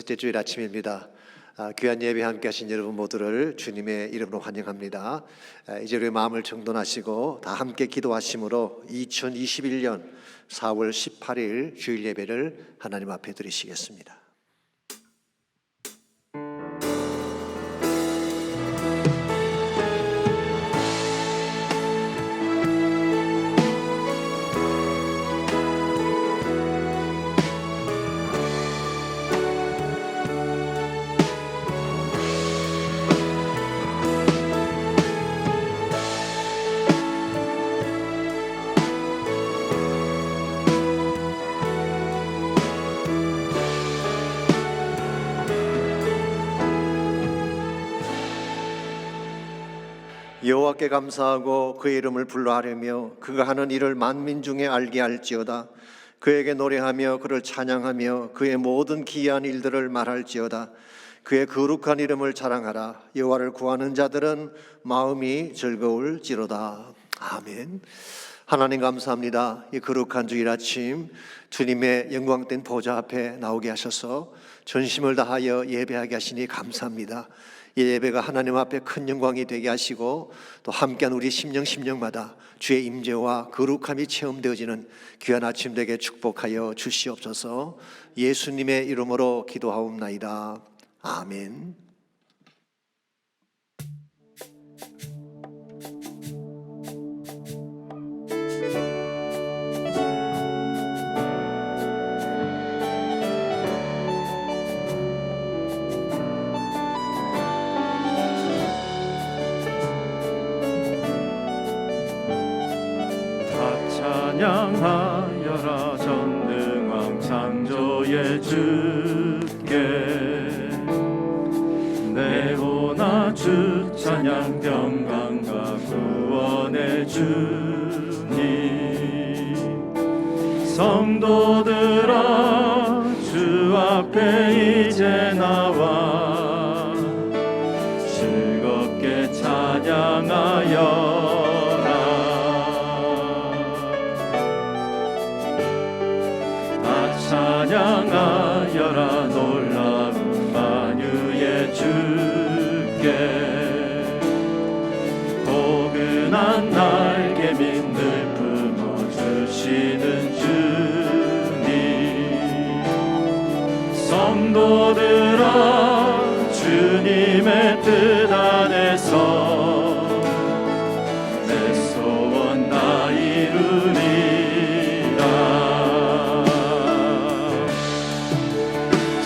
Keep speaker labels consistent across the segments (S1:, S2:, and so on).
S1: 첫째 주일 아침입니다. 귀한 예배 함께 하신 여러분 모두를 주님의 이름으로 환영합니다. 이제 우리 마음을 정돈하시고 다 함께 기도하심으로 2021년 4월 18일 주일 예배를 하나님 앞에 드리시겠습니다. 여호와께 감사하고 그의 이름을 불러하려며 그가 하는 일을 만민 중에 알게 할지어다. 그에게 노래하며 그를 찬양하며 그의 모든 기이한 일들을 말할지어다. 그의 거룩한 이름을 자랑하라. 여호와를 구하는 자들은 마음이 즐거울지로다. 아멘. 하나님 감사합니다. 이 거룩한 주일 아침 주님의 영광된 보좌 앞에 나오게 하셔서 전심을 다하여 예배하게 하시니 감사합니다. 이 예배가 하나님 앞에 큰 영광이 되게 하시고 또 함께한 우리 심령마다 주의 임재와 거룩함이 체험되어지는 귀한 아침 되게 축복하여 주시옵소서. 예수님의 이름으로 기도하옵나이다. 아멘.
S2: 찬양하여라 전능왕 창조의 주께 내보나 주 찬양 평강과 구원의 주님 성도들아 주 앞에 이제 나와 즐겁게 찬양하여 찬양하여라 놀라운 만유의 주께 포근한 날개 밑을 품어주시는 주님 성도들아 주님의 뜻 안에서 내 소원 다 이루리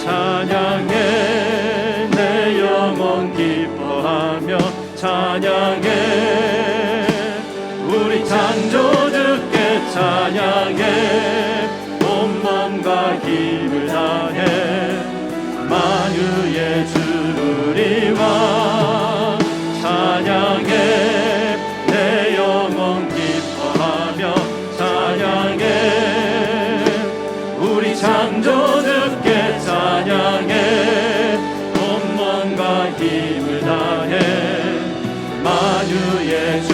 S2: 찬양해 내 영혼 기뻐하며 찬양해 우리 창조주께 찬양해 온 몸과 힘을 다해 만유의 주 우리 왕 찬양해 내 영혼 기뻐하며 찬양해 우리 창조주께 찬양해 온 몸과 힘을 다해 만유의 주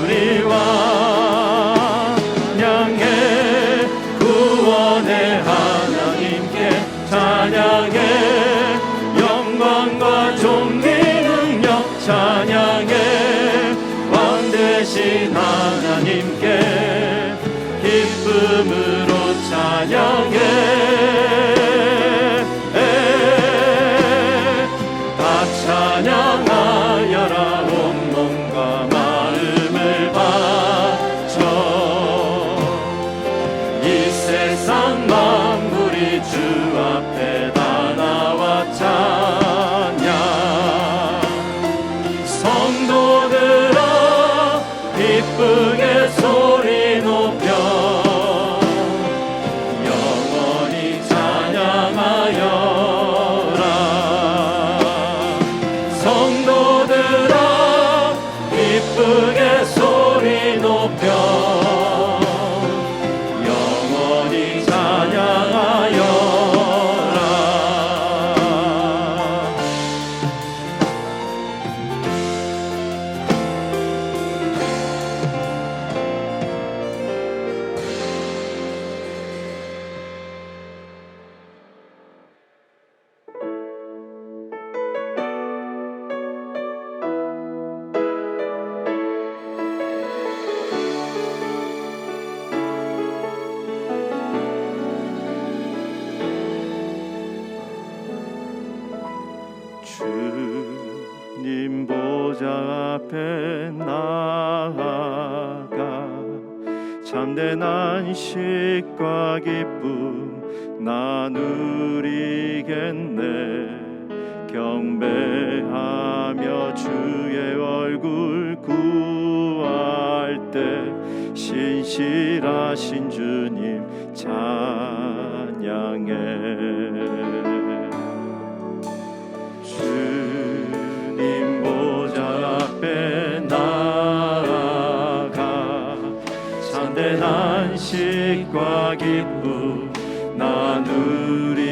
S2: 우리 왕 찬양해 구원의 하나님께 찬양해 영광과 존귀 능력 찬양해 왕 되신 하나님께 기쁨으로 찬양해 찬양하여라 온 몸과 마음을 바쳐 이 세상 만물이 주 앞에 다 나와 찬양 성도들아 기쁘게 소리 높여 영원히 찬양하여라 성도들아 기쁘게 소리 높여 영원히 찬양하여라 주님 보좌 앞에 나아가 참된 안식과 기쁨 나누리겠네. 경배하며 주의 얼굴 구할 때 신실하신 주님 찬양해. 주님 보좌 앞에 나아가 참된 안식과 기쁨 나누리겠네.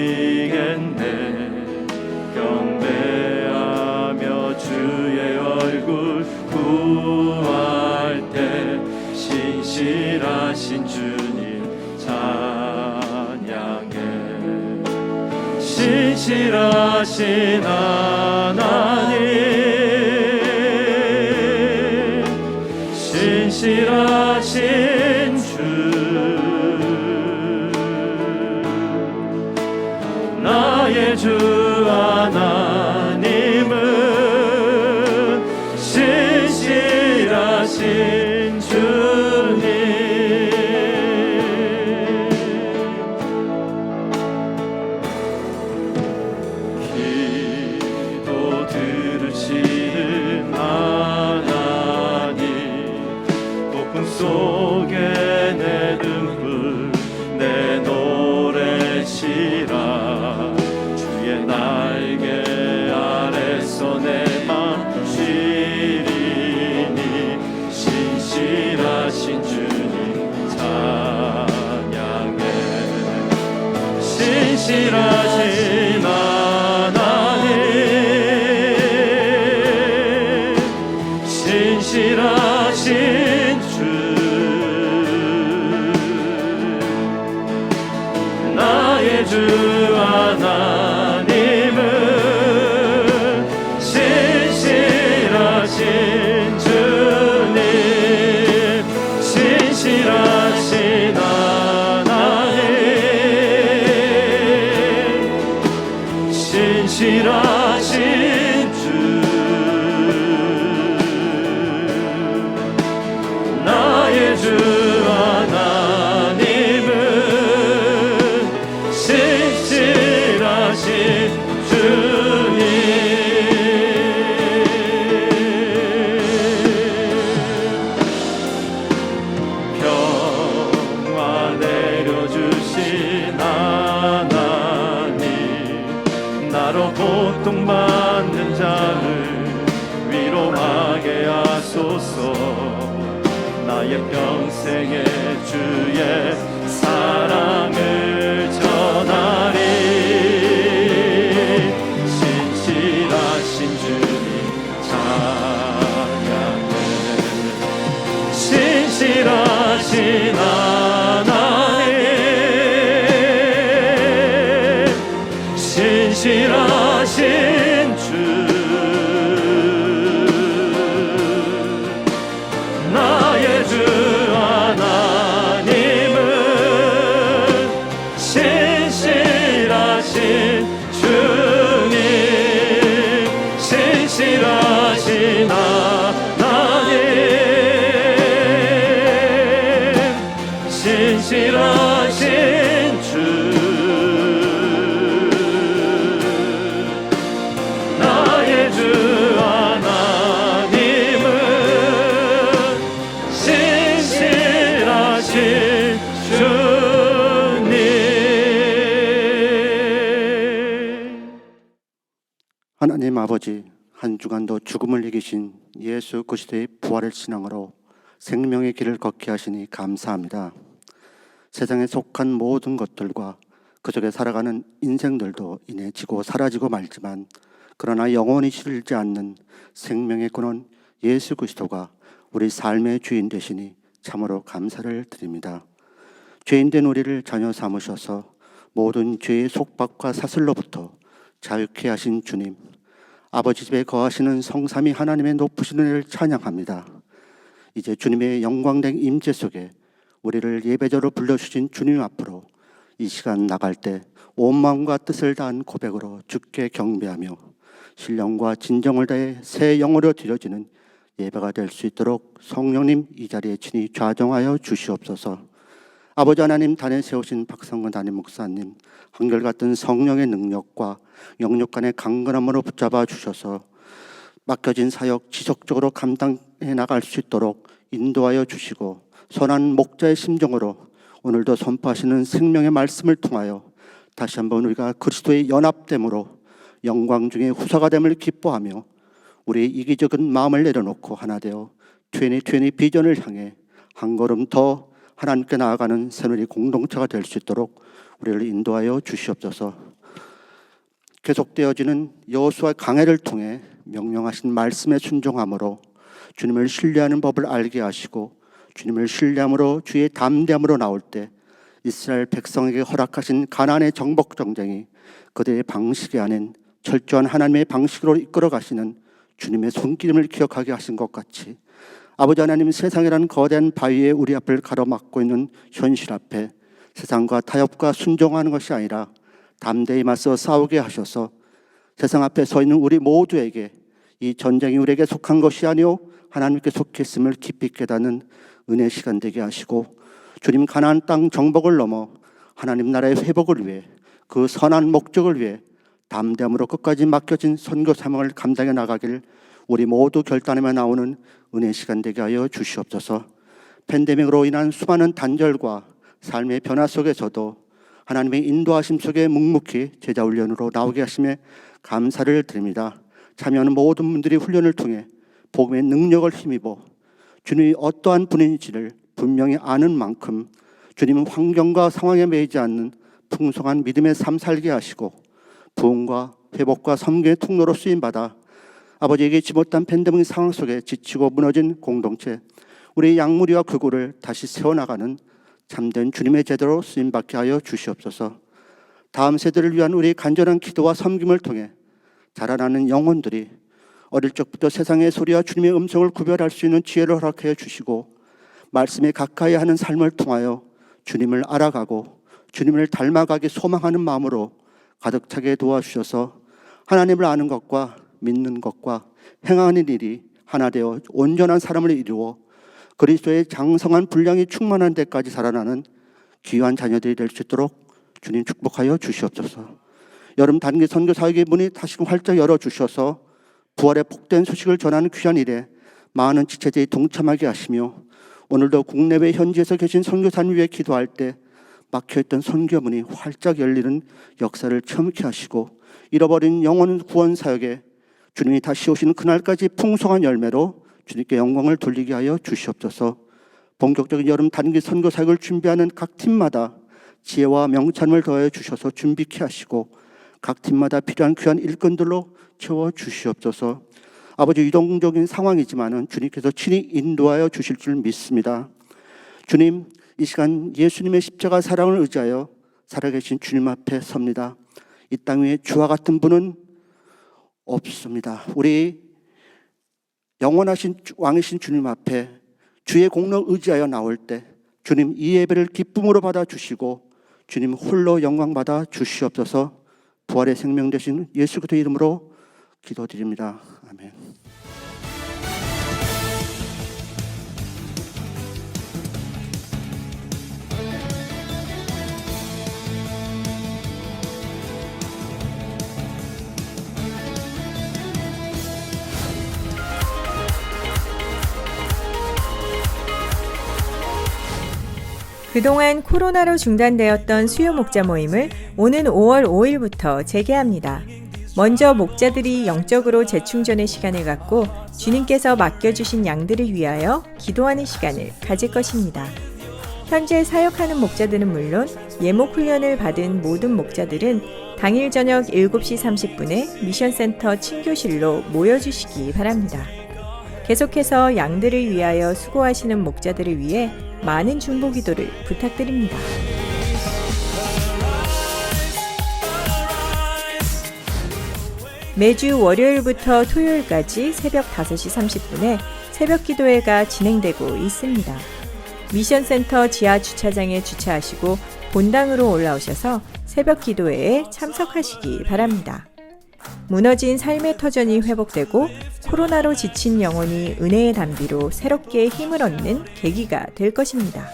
S2: 경배하며 주의 얼굴 구할 때 신실하신 주님 찬양해. 신실하신 하나님, 신실하신 주, 나의 주 하나님은 신실하신 주님. 기도 들으시는 하나님, 폭풍 속에 내 등불 내 노래시라. 주의 날개 아래서 내 맘 쉬리니 신실하신 주님 찬양해. 신실하신 하나님, 신실하신 주, 나의 주 하나님은 신실하신 주님. 신실하신 하나님, 신실하신 주, 나의 주 하나님은 신실하신 주님. 평화 내려주신 하나님, 나로 고통받는 자를 위로하게 하소서. 나의 평생의 주의 사랑을 전하리. 신실하신 주님 찬양해. 신실하신 하나님, 신실하신 주, 나의 주 하나님은 신실하신 주님. 신실하신 하나님, 신실하신 주, 나의 주 하나님은 신실하신 주님.
S3: 하나님 아버지, 한 주간도 죽음을 이기신 예수 그리스도의 부활을 신앙으로 생명의 길을 걷게 하시니 감사합니다. 세상에 속한 모든 것들과 그 속에 살아가는 인생들도 이내 지고 사라지고 말지만 그러나 영원히 시들지 않는 생명의 근원 예수 그리스도가 우리 삶의 주인 되시니 참으로 감사를 드립니다. 죄인된 우리를 자녀 삼으셔서 모든 죄의 속박과 사슬로부터 자유케 하신 주님, 아버지 집에 거하시는 성삼위 하나님의 높으신 은혜를 찬양합니다. 이제 주님의 영광된 임재 속에 우리를 예배자로 불러주신 주님 앞으로 이 시간 나갈 때 온 마음과 뜻을 다한 고백으로 주께 경배하며 신령과 진정을 다해 새 영으로 드려지는 예배가 될 수 있도록 성령님 이 자리에 친히 좌정하여 주시옵소서. 아버지 하나님, 단에 세우신 박성근 담임 목사님, 한결같은 성령의 능력과 영육간의 강건함으로 붙잡아 주셔서 맡겨진 사역 지속적으로 감당해 나갈 수 있도록 인도하여 주시고, 선한 목자의 심정으로 오늘도 선포하시는 생명의 말씀을 통하여 다시 한번 우리가 그리스도의 연합됨으로 영광 중에 후사가 됨을 기뻐하며 우리의 이기적인 마음을 내려놓고 하나 되어 2020 비전을 향해 한 걸음 더 하나님께 나아가는 새누리 공동체가 될 수 있도록 우리를 인도하여 주시옵소서. 계속되어지는 여호수아 강해를 통해 명령하신 말씀에 순종함으로 주님을 신뢰하는 법을 알게 하시고, 주님을 신뢰함으로 주의 담대함으로 나올 때 이스라엘 백성에게 허락하신 가나안의 정복 정쟁이 그들의 방식이 아닌 철저한 하나님의 방식으로 이끌어 가시는 주님의 손길임을 기억하게 하신 것 같이, 아버지 하나님, 세상이라는 거대한 바위에 우리 앞을 가로막고 있는 현실 앞에 세상과 타협과 순종하는 것이 아니라 담대히 맞서 싸우게 하셔서 세상 앞에 서 있는 우리 모두에게 이 전쟁이 우리에게 속한 것이 아니오 하나님께 속해 있음을 깊이 깨닫는 은혜 시간 되게 하시고, 주님 가나안 땅 정복을 넘어 하나님 나라의 회복을 위해 그 선한 목적을 위해 담대함으로 끝까지 맡겨진 선교 사명을 감당해 나가길 우리 모두 결단하며 나오는 은혜 시간 되게 하여 주시옵소서. 팬데믹으로 인한 수많은 단절과 삶의 변화 속에서도 하나님의 인도하심 속에 묵묵히 제자 훈련으로 나오게 하심에 감사를 드립니다. 참여하는 모든 분들이 훈련을 통해 복음의 능력을 힘입어 주님이 어떠한 분인지를 분명히 아는 만큼 주님은 환경과 상황에 매이지 않는 풍성한 믿음의 삶 살게 하시고, 부흥과 회복과 섬김의 통로로 쓰임받아 아버지에게 지 못한 팬데믹 상황 속에 지치고 무너진 공동체, 우리의 양무리와 극우를 다시 세워나가는 참된 주님의 제대로 쓰임받게 하여 주시옵소서. 다음 세대를 위한 우리의 간절한 기도와 섬김을 통해 자라나는 영혼들이 어릴 적부터 세상의 소리와 주님의 음성을 구별할 수 있는 지혜를 허락하여 주시고, 말씀에 가까이 하는 삶을 통하여 주님을 알아가고 주님을 닮아가기 소망하는 마음으로 가득 차게 도와주셔서 하나님을 아는 것과 믿는 것과 행하는 일이 하나 되어 온전한 사람을 이루어 그리스도의 장성한 분량이 충만한 데까지 살아나는 귀한 자녀들이 될 수 있도록 주님 축복하여 주시옵소서. 여름 단기 선교 사역의 문이 다시금 활짝 열어주셔서 부활의 복된 소식을 전하는 귀한 일에 많은 지체들이 동참하게 하시며, 오늘도 국내외 현지에서 계신 선교사님 위해 기도할 때 막혀있던 선교문이 활짝 열리는 역사를 체험케 하시고, 잃어버린 영혼 구원 사역에 주님이 다시 오시는 그날까지 풍성한 열매로 주님께 영광을 돌리게 하여 주시옵소서. 본격적인 여름 단기 선교 사역을 준비하는 각 팀마다 지혜와 명찬을 더해 주셔서 준비케 하시고, 각 팀마다 필요한 귀한 일꾼들로 채워 주시옵소서. 아버지, 유동적인 상황이지만은 주님께서 친히 인도하여 주실 줄 믿습니다. 주님, 이 시간 예수님의 십자가 사랑을 의지하여 살아계신 주님 앞에 섭니다. 이 땅 위에 주와 같은 분은 없습니다. 우리 영원하신 왕이신 주님 앞에 주의 공로 의지하여 나올 때 주님 이 예배를 기쁨으로 받아주시고 주님 홀로 영광 받아 주시옵소서. 부활의 생명 되신 예수 그리스도의 이름으로 기도드립니다. 아멘.
S4: 그동안 코로나로 중단되었던 수요 목자 모임을 오는 5월 5일부터 재개합니다. 먼저 목자들이 영적으로 재충전의 시간을 갖고 주님께서 맡겨주신 양들을 위하여 기도하는 시간을 가질 것입니다. 현재 사역하는 목자들은 물론 예목 훈련을 받은 모든 목자들은 당일 저녁 7시 30분에 미션센터 친교실로 모여주시기 바랍니다. 계속해서 양들을 위하여 수고하시는 목자들을 위해 많은 중보 기도를 부탁드립니다. 매주 월요일부터 토요일까지 새벽 5시 30분에 새벽 기도회가 진행되고 있습니다. 미션센터 지하 주차장에 주차하시고 본당으로 올라오셔서 새벽 기도회에 참석하시기 바랍니다. 무너진 삶의 터전이 회복되고 코로나로 지친 영혼이 은혜의 담비로 새롭게 힘을 얻는 계기가 될 것입니다.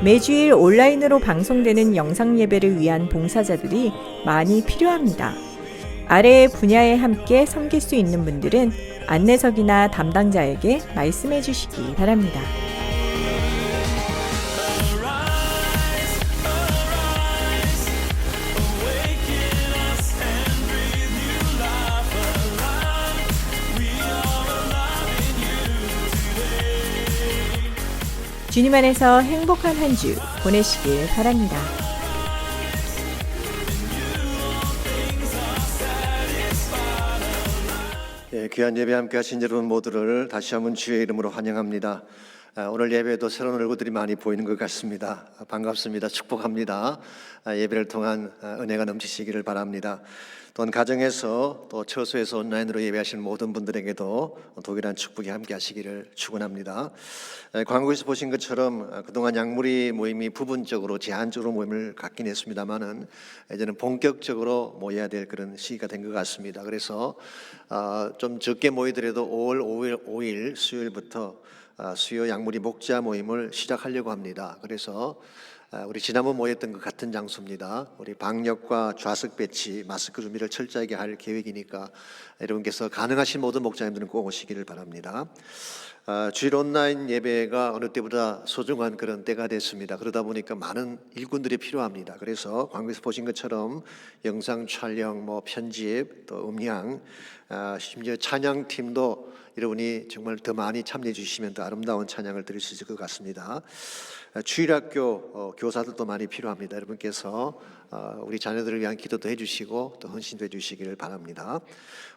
S4: 매주일 온라인으로 방송되는 영상 예배를 위한 봉사자들이 많이 필요합니다. 아래의 분야에 함께 섬길 수 있는 분들은 안내석이나 담당자에게 말씀해 주시기 바랍니다. 주님 안에서 행복한 한 주 보내시길 바랍니다.
S1: 귀한 예배 함께 하신 여러분 모두를 다시 한번 주의 이름으로 환영합니다. 오늘 예배에도 새로운 얼굴들이 많이 보이는 것 같습니다. 반갑습니다. 축복합니다. 예배를 통한 은혜가 넘치시기를 바랍니다. 또한 가정에서 또 처소에서 온라인으로 예배하시는 모든 분들에게도 동일한 축복이 함께 하시기를 축원합니다. 광고에서 보신 것처럼 그동안 약물이 모임이 부분적으로 제한적으로 모임을 갖긴 했습니다만은 이제는 본격적으로 모여야 될 그런 시기가 된 것 같습니다. 그래서 좀 적게 모이더라도 5월 5일 수요일부터 수요 약물이 목자 모임을 시작하려고 합니다. 그래서 우리 지난번 모였던 것 같은 장소입니다. 우리 방역과 좌석 배치, 마스크 준비를 철저하게 할 계획이니까 여러분께서 가능하신 모든 목자님들은 꼭 오시기를 바랍니다. 주일 온라인 예배가 어느 때보다 소중한 그런 때가 됐습니다. 그러다 보니까 많은 일꾼들이 필요합니다. 그래서 광고에서 보신 것처럼 영상 촬영, 편집, 또 음향, 심지어 찬양팀도 여러분이 정말 더 많이 참여해 주시면 더 아름다운 찬양을 드릴 수 있을 것 같습니다. 주일학교 교사들도 많이 필요합니다. 여러분께서 우리 자녀들을 위한 기도도 해주시고 또 헌신도 해주시기를 바랍니다.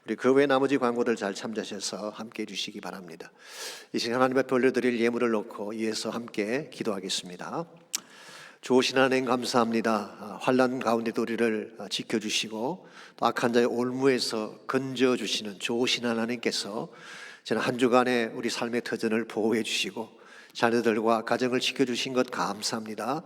S1: 우리 그 외 나머지 광고들 잘 참조하셔서 함께 해주시기 바랍니다. 이 시간 하나님 앞에 올려드릴 예물을 놓고 위에서 함께 기도하겠습니다. 좋으신 하나님 감사합니다. 환난 가운데도 우리를 지켜주시고 또 악한 자의 올무에서 건져주시는 좋으신 하나님께서 지난 한 주간의 우리 삶의 터전을 보호해 주시고 자녀들과 가정을 지켜주신 것 감사합니다.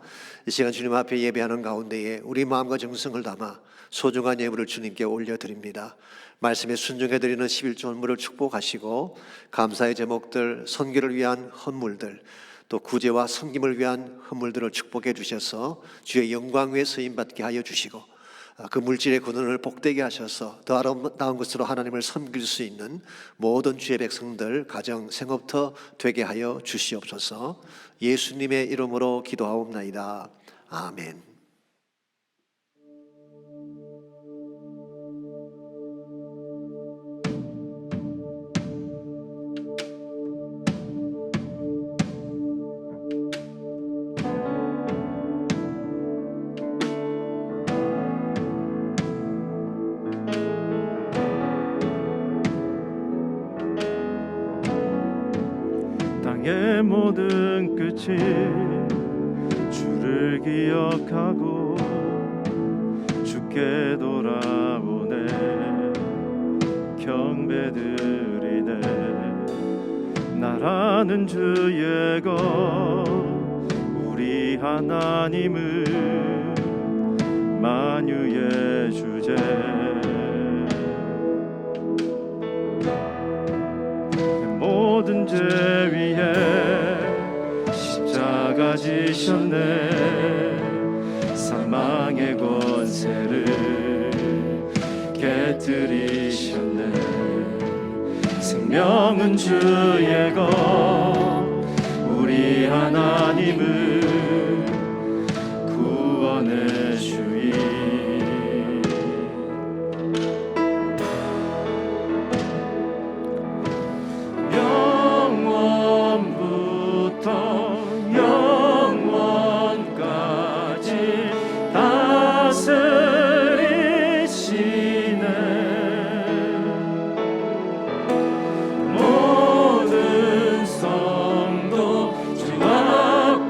S1: 이 시간 주님 앞에 예배하는 가운데에 우리 마음과 정성을 담아 소중한 예물을 주님께 올려드립니다. 말씀에 순종해드리는 11조 헌물을 축복하시고 감사의 제목들, 선교를 위한 헌물들, 또 구제와 섬김을 위한 헌물들을 축복해 주셔서 주의 영광 위에 쓰임받게 하여 주시고 그 물질의 근원을 복되게 하셔서 더 아름다운 것으로 하나님을 섬길 수 있는 모든 주의 백성들 가정 생업터 되게 하여 주시옵소서. 예수님의 이름으로 기도하옵나이다. 아멘.
S2: 땅의 모든 끝이 주를 기억하고 주께 돌아오네. 경배드리네. 나라는 주의 것 우리 하나님을 만유의 주제. 모든 죄 위에 십자가 지셨네. 사망의 권세를 깨뜨리셨네. 생명은 주의 것 우리 하나님을 구원의 주인. 모든 성도 주와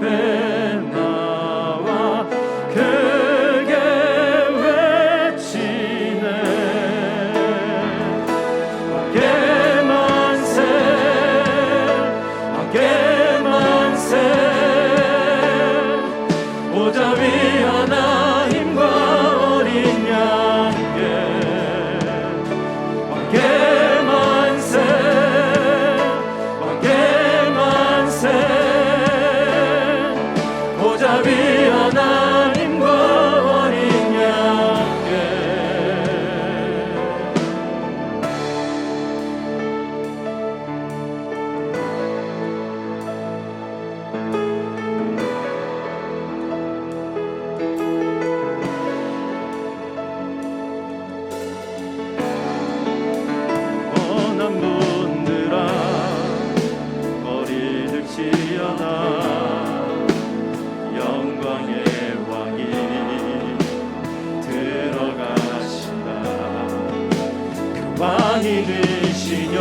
S2: 하나님이시여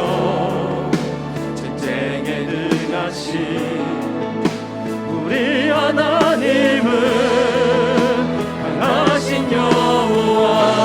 S2: 전쟁에 능하신 우리 하나님은 강하신 여호와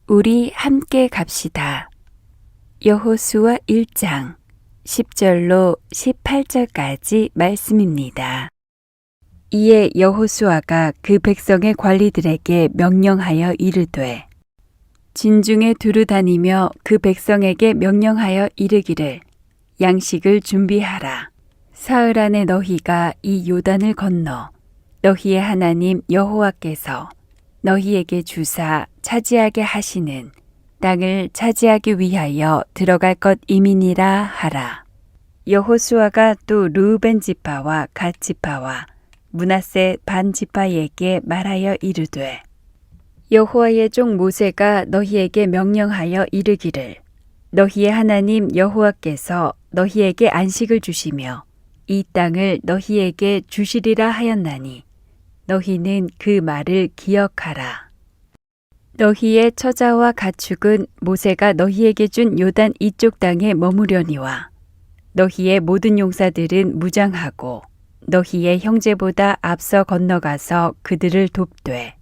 S5: 우리 함께 갑시다. 여호수아 1장 10절로 18절까지 말씀입니다. 이에 여호수아가 그 백성의 관리들에게 명령하여 이르되 진중에 두루 다니며 그 백성에게 명령하여 이르기를 양식을 준비하라. 사흘 안에 너희가 이 요단을 건너 너희의 하나님 여호와께서 너희에게 주사 차지하게 하시는 땅을 차지하기 위하여 들어갈 것 임이니라 하라. 여호수아가 또 르우벤 지파와 갓 지파와 므낫세 반 지파에게 말하여 이르되 여호와의 종 모세가 너희에게 명령하여 이르기를 너희의 하나님 여호와께서 너희에게 안식을 주시며 이 땅을 너희에게 주시리라 하였나니 너희는 그 말을 기억하라. 너희의 처자와 가축은 모세가 너희에게 준 요단 이쪽 땅에 머무려니와 너희의 모든 용사들은 무장하고 너희의 형제보다 앞서 건너가서 그들을 돕되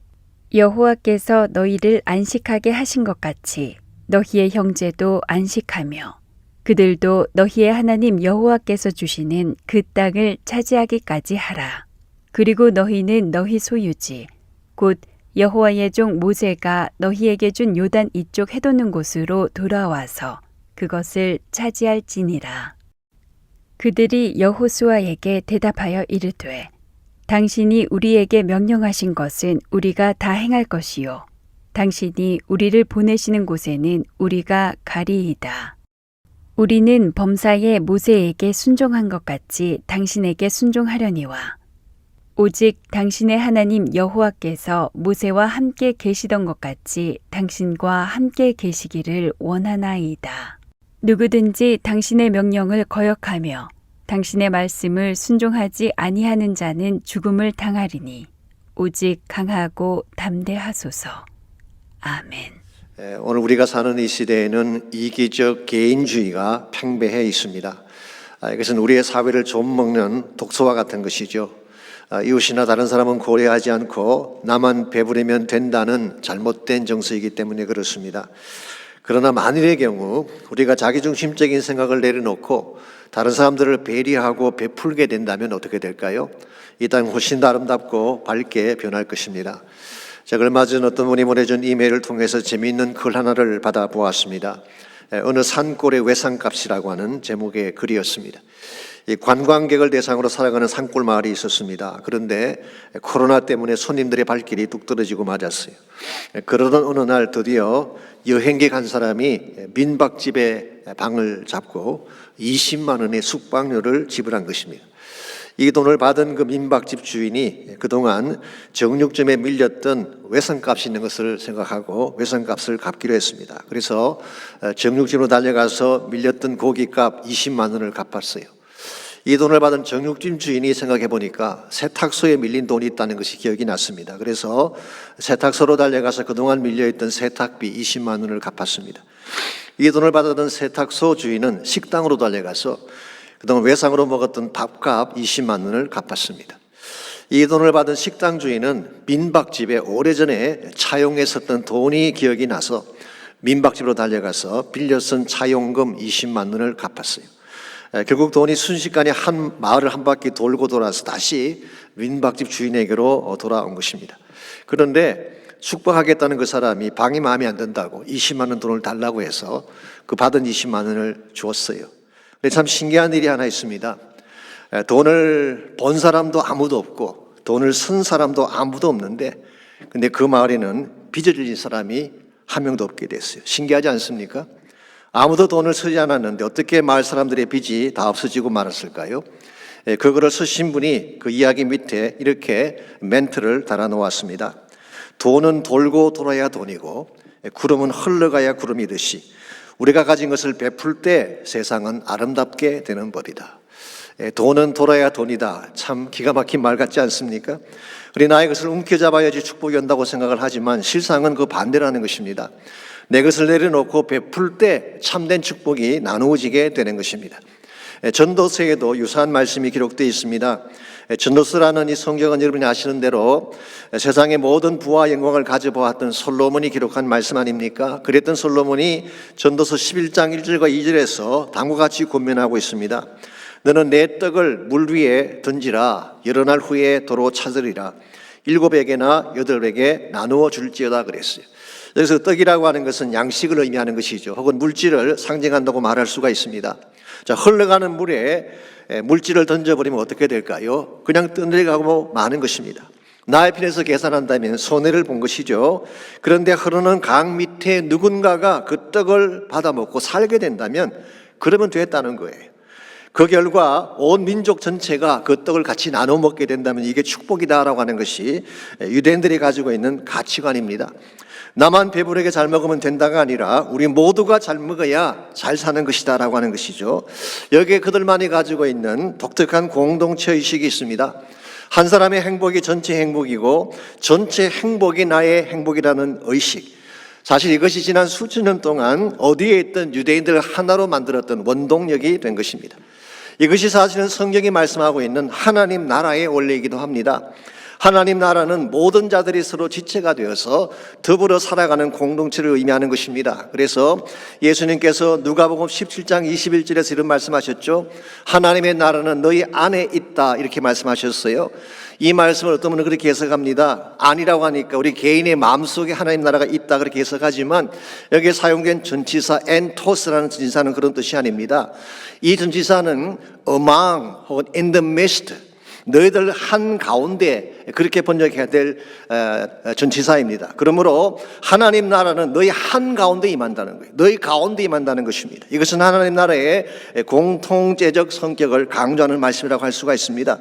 S5: 여호와께서 너희를 안식하게 하신 것 같이 너희의 형제도 안식하며 그들도 너희의 하나님 여호와께서 주시는 그 땅을 차지하기까지 하라. 그리고 너희는 너희 소유지 곧 여호와의 종 모세가 너희에게 준 요단 이쪽 해돋는 곳으로 돌아와서 그것을 차지할지니라. 그들이 여호수아에게 대답하여 이르되 당신이 우리에게 명령하신 것은 우리가 다 행할 것이요 당신이 우리를 보내시는 곳에는 우리가 가리이다. 우리는 범사에 모세에게 순종한 것 같이 당신에게 순종하려니와 오직 당신의 하나님 여호와께서 모세와 함께 계시던 것 같이 당신과 함께 계시기를 원하나이다. 누구든지 당신의 명령을 거역하며 당신의 말씀을 순종하지 아니하는 자는 죽음을 당하리니 오직 강하고 담대하소서. 아멘.
S1: 오늘 우리가 사는 이 시대에는 이기적 개인주의가 팽배해 있습니다. 이것은 우리의 사회를 좀 먹는 독소와 같은 것이죠. 이웃이나 다른 사람은 고려하지 않고 나만 배부르면 된다는 잘못된 정서이기 때문에 그렇습니다. 그러나 만일의 경우 우리가 자기중심적인 생각을 내려놓고 다른 사람들을 배려하고 베풀게 된다면 어떻게 될까요? 이 땅은 훨씬 더 아름답고 밝게 변할 것입니다. 제가 얼마 전 어떤 분이 보내준 이메일을 통해서 재미있는 글 하나를 받아보았습니다. 어느 산골의 외상값이라고 하는 제목의 글이었습니다. 이 관광객을 대상으로 살아가는 산골 마을이 있었습니다. 그런데 코로나 때문에 손님들의 발길이 뚝 떨어지고 맞았어요. 그러던 어느 날 드디어 여행객 한 사람이 민박집에 방을 잡고 20만 원의 숙박료를 지불한 것입니다. 이 돈을 받은 그 민박집 주인이 그동안 정육점에 밀렸던 외상값이 있는 것을 생각하고 외상값을 갚기로 했습니다. 그래서 정육점으로 달려가서 밀렸던 고깃값 20만 원을 갚았어요. 이 돈을 받은 정육점 주인이 생각해 보니까 세탁소에 밀린 돈이 있다는 것이 기억이 났습니다. 그래서 세탁소로 달려가서 그동안 밀려있던 세탁비 20만 원을 갚았습니다. 이 돈을 받았던 세탁소 주인은 식당으로 달려가서 그동안 외상으로 먹었던 밥값 20만 원을 갚았습니다. 이 돈을 받은 식당 주인은 민박집에 오래전에 차용했었던 돈이 기억이 나서 민박집으로 달려가서 빌려 쓴 차용금 20만 원을 갚았어요. 결국 돈이 순식간에 한 마을을 한 바퀴 돌고 돌아서 다시 민박집 주인에게로 돌아온 것입니다. 그런데 숙박하겠다는 그 사람이 방이 마음에 안 든다고 20만 원 돈을 달라고 해서 그 받은 20만 원을 주었어요. 근데 참 신기한 일이 하나 있습니다. 돈을 번 사람도 아무도 없고 돈을 쓴 사람도 아무도 없는데 근데 그 마을에는 빚을 진 사람이 한 명도 없게 됐어요. 신기하지 않습니까? 아무도 돈을 쓰지 않았는데 어떻게 마을 사람들의 빚이 다 없어지고 말았을까요? 그거를 쓰신 분이 그 이야기 밑에 이렇게 멘트를 달아 놓았습니다. 돈은 돌고 돌아야 돈이고 구름은 흘러가야 구름이듯이 우리가 가진 것을 베풀 때 세상은 아름답게 되는 법이다. 돈은 돌아야 돈이다. 참 기가 막힌 말 같지 않습니까? 우리 나의 것을 움켜잡아야지 축복이 온다고 생각을 하지만 실상은 그 반대라는 것입니다. 내 것을 내려놓고 베풀 때 참된 축복이 나누어지게 되는 것입니다. 전도서에도 유사한 말씀이 기록되어 있습니다. 전도서라는 이 성경은 여러분이 아시는 대로 세상의 모든 부와 영광을 가져보았던 솔로몬이 기록한 말씀 아닙니까? 그랬던 솔로몬이 전도서 11장 1절과 2절에서 다음과 같이 권면하고 있습니다. 너는 내 떡을 물 위에 던지라. 여러 날 후에 도로 찾으리라. 7에게나 8에게 나누어 줄지어다 그랬어요. 여기서 떡이라고 하는 것은 양식을 의미하는 것이죠. 혹은 물질을 상징한다고 말할 수가 있습니다. 자, 흘러가는 물에 물질을 던져버리면 어떻게 될까요? 그냥 떠내려가고 마는 것입니다. 나의 편에서 계산한다면 손해를 본 것이죠. 그런데 흐르는 강 밑에 누군가가 그 떡을 받아먹고 살게 된다면 그러면 됐다는 거예요. 그 결과 온 민족 전체가 그 떡을 같이 나눠 먹게 된다면 이게 축복이다라고 하는 것이 유대인들이 가지고 있는 가치관입니다. 나만 배부르게 잘 먹으면 된다가 아니라 우리 모두가 잘 먹어야 잘 사는 것이다 라고 하는 것이죠. 여기에 그들만이 가지고 있는 독특한 공동체 의식이 있습니다. 한 사람의 행복이 전체 행복이고 전체 행복이 나의 행복이라는 의식. 사실 이것이 지난 수천 년 동안 어디에 있던 유대인들을 하나로 만들었던 원동력이 된 것입니다. 이것이 사실은 성경이 말씀하고 있는 하나님 나라의 원리이기도 합니다. 하나님 나라는 모든 자들이 서로 지체가 되어서 더불어 살아가는 공동체를 의미하는 것입니다. 그래서 예수님께서 누가복음 17장 21절에서 이런 말씀하셨죠. 하나님의 나라는 너희 안에 있다 이렇게 말씀하셨어요. 이 말씀을 어떤 분은 그렇게 해석합니다. 아니라고 하니까 우리 개인의 마음속에 하나님 나라가 있다 그렇게 해석하지만 여기에 사용된 전치사 엔토스라는 전치사는 그런 뜻이 아닙니다. 이 전치사는 among 혹은 in the midst 너희들 한가운데 그렇게 번역해야 될 전치사입니다. 그러므로 하나님 나라는 너희 한가운데 임한다는 거예요. 너희 가운데 임한다는 것입니다. 이것은 하나님 나라의 공통제적 성격을 강조하는 말씀이라고 할 수가 있습니다.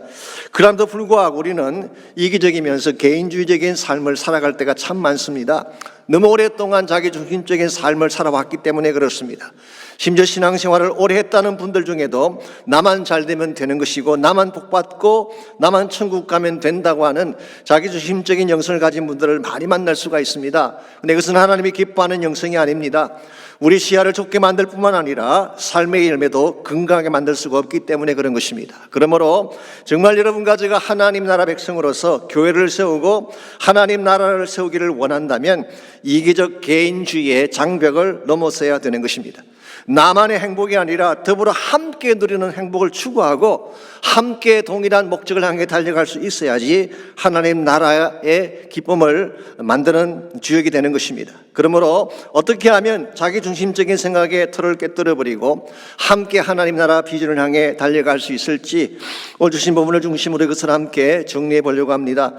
S1: 그럼에도 불구하고 우리는 이기적이면서 개인주의적인 삶을 살아갈 때가 참 많습니다. 너무 오랫동안 자기중심적인 삶을 살아왔기 때문에 그렇습니다. 심지어 신앙생활을 오래 했다는 분들 중에도 나만 잘 되면 되는 것이고 나만 복받고 나만 천국 가면 된다고 하는 자기중심적인 영성을 가진 분들을 많이 만날 수가 있습니다. 근데 이것은 하나님이 기뻐하는 영성이 아닙니다. 우리 시야를 좁게 만들 뿐만 아니라 삶의 열매도 건강하게 만들 수가 없기 때문에 그런 것입니다. 그러므로 정말 여러분과 제가 하나님 나라 백성으로서 교회를 세우고 하나님 나라를 세우기를 원한다면 이기적 개인주의의 장벽을 넘어서야 되는 것입니다. 나만의 행복이 아니라 더불어 함께 누리는 행복을 추구하고 함께 동일한 목적을 향해 달려갈 수 있어야지 하나님 나라의 기쁨을 만드는 주역이 되는 것입니다. 그러므로 어떻게 하면 자기 중심적인 생각에 틀을 깨뜨려버리고 함께 하나님 나라 비전을 향해 달려갈 수 있을지 오늘 주신 본문을 중심으로 이것을 함께 정리해 보려고 합니다.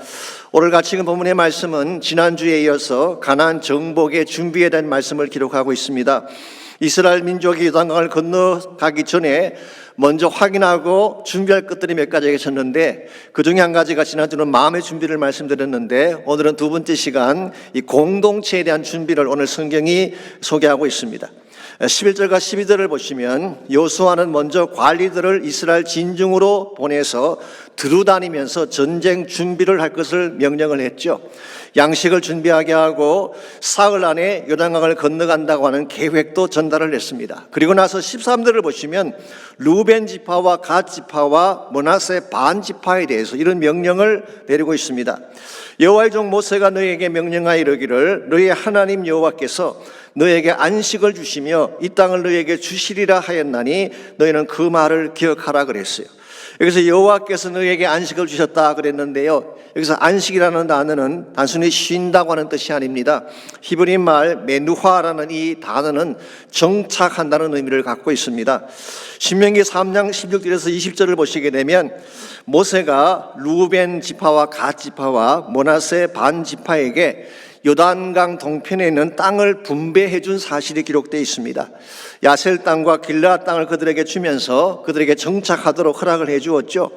S1: 오늘 같이 읽은 본문의 말씀은 지난주에 이어서 가나안 정복의 준비에 대한 말씀을 기록하고 있습니다. 이스라엘 민족이 요단강을 건너가기 전에 먼저 확인하고 준비할 것들이 몇 가지가 있었는데 그 중에 한 가지가 지난주는 마음의 준비를 말씀드렸는데 오늘은 두 번째 시간 이 공동체에 대한 준비를 오늘 성경이 소개하고 있습니다. 11절과 12절을 보시면 여호수아는 먼저 관리들을 이스라엘 진중으로 보내서 두루다니면서 전쟁 준비를 할 것을 명령을 했죠. 양식을 준비하게 하고 사흘 안에 요단강을 건너간다고 하는 계획도 전달을 했습니다. 그리고 나서 13절을 보시면 루벤 지파와 갓 지파와 므낫세 반 지파에 대해서 이런 명령을 내리고 있습니다. 여호와의 종 모세가 너희에게 명령하여 이르기를 너희의 하나님 여호와께서 너희에게 안식을 주시며 이 땅을 너희에게 주시리라 하였나니 너희는 그 말을 기억하라 그랬어요. 여기서 여호와께서 너희에게 안식을 주셨다 그랬는데요, 여기서 안식이라는 단어는 단순히 쉰다고 하는 뜻이 아닙니다. 히브리 말 메누하라는 이 단어는 정착한다는 의미를 갖고 있습니다. 신명기 3장 16절에서 20절을 보시게 되면 모세가 루벤 지파와 갓 지파와 므낫세 반 지파에게 요단강 동편에 있는 땅을 분배해 준 사실이 기록되어 있습니다. 야셀 땅과 길르앗 땅을 그들에게 주면서 그들에게 정착하도록 허락을 해 주었죠.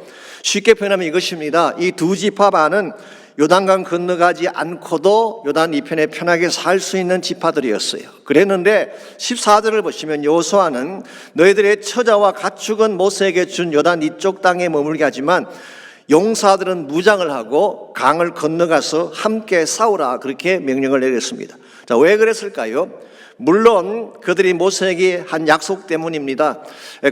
S1: 쉽게 표현하면 이것입니다. 이 두 지파 반은 요단강 건너가지 않고도 요단 이편에 편하게 살 수 있는 지파들이었어요. 그랬는데 14절을 보시면 여호수아는 너희들의 처자와 가축은 모세에게 준 요단 이쪽 땅에 머물게 하지만 용사들은 무장을 하고 강을 건너가서 함께 싸우라 그렇게 명령을 내렸습니다. 자, 왜 그랬을까요? 물론 그들이 모세에게 한 약속 때문입니다.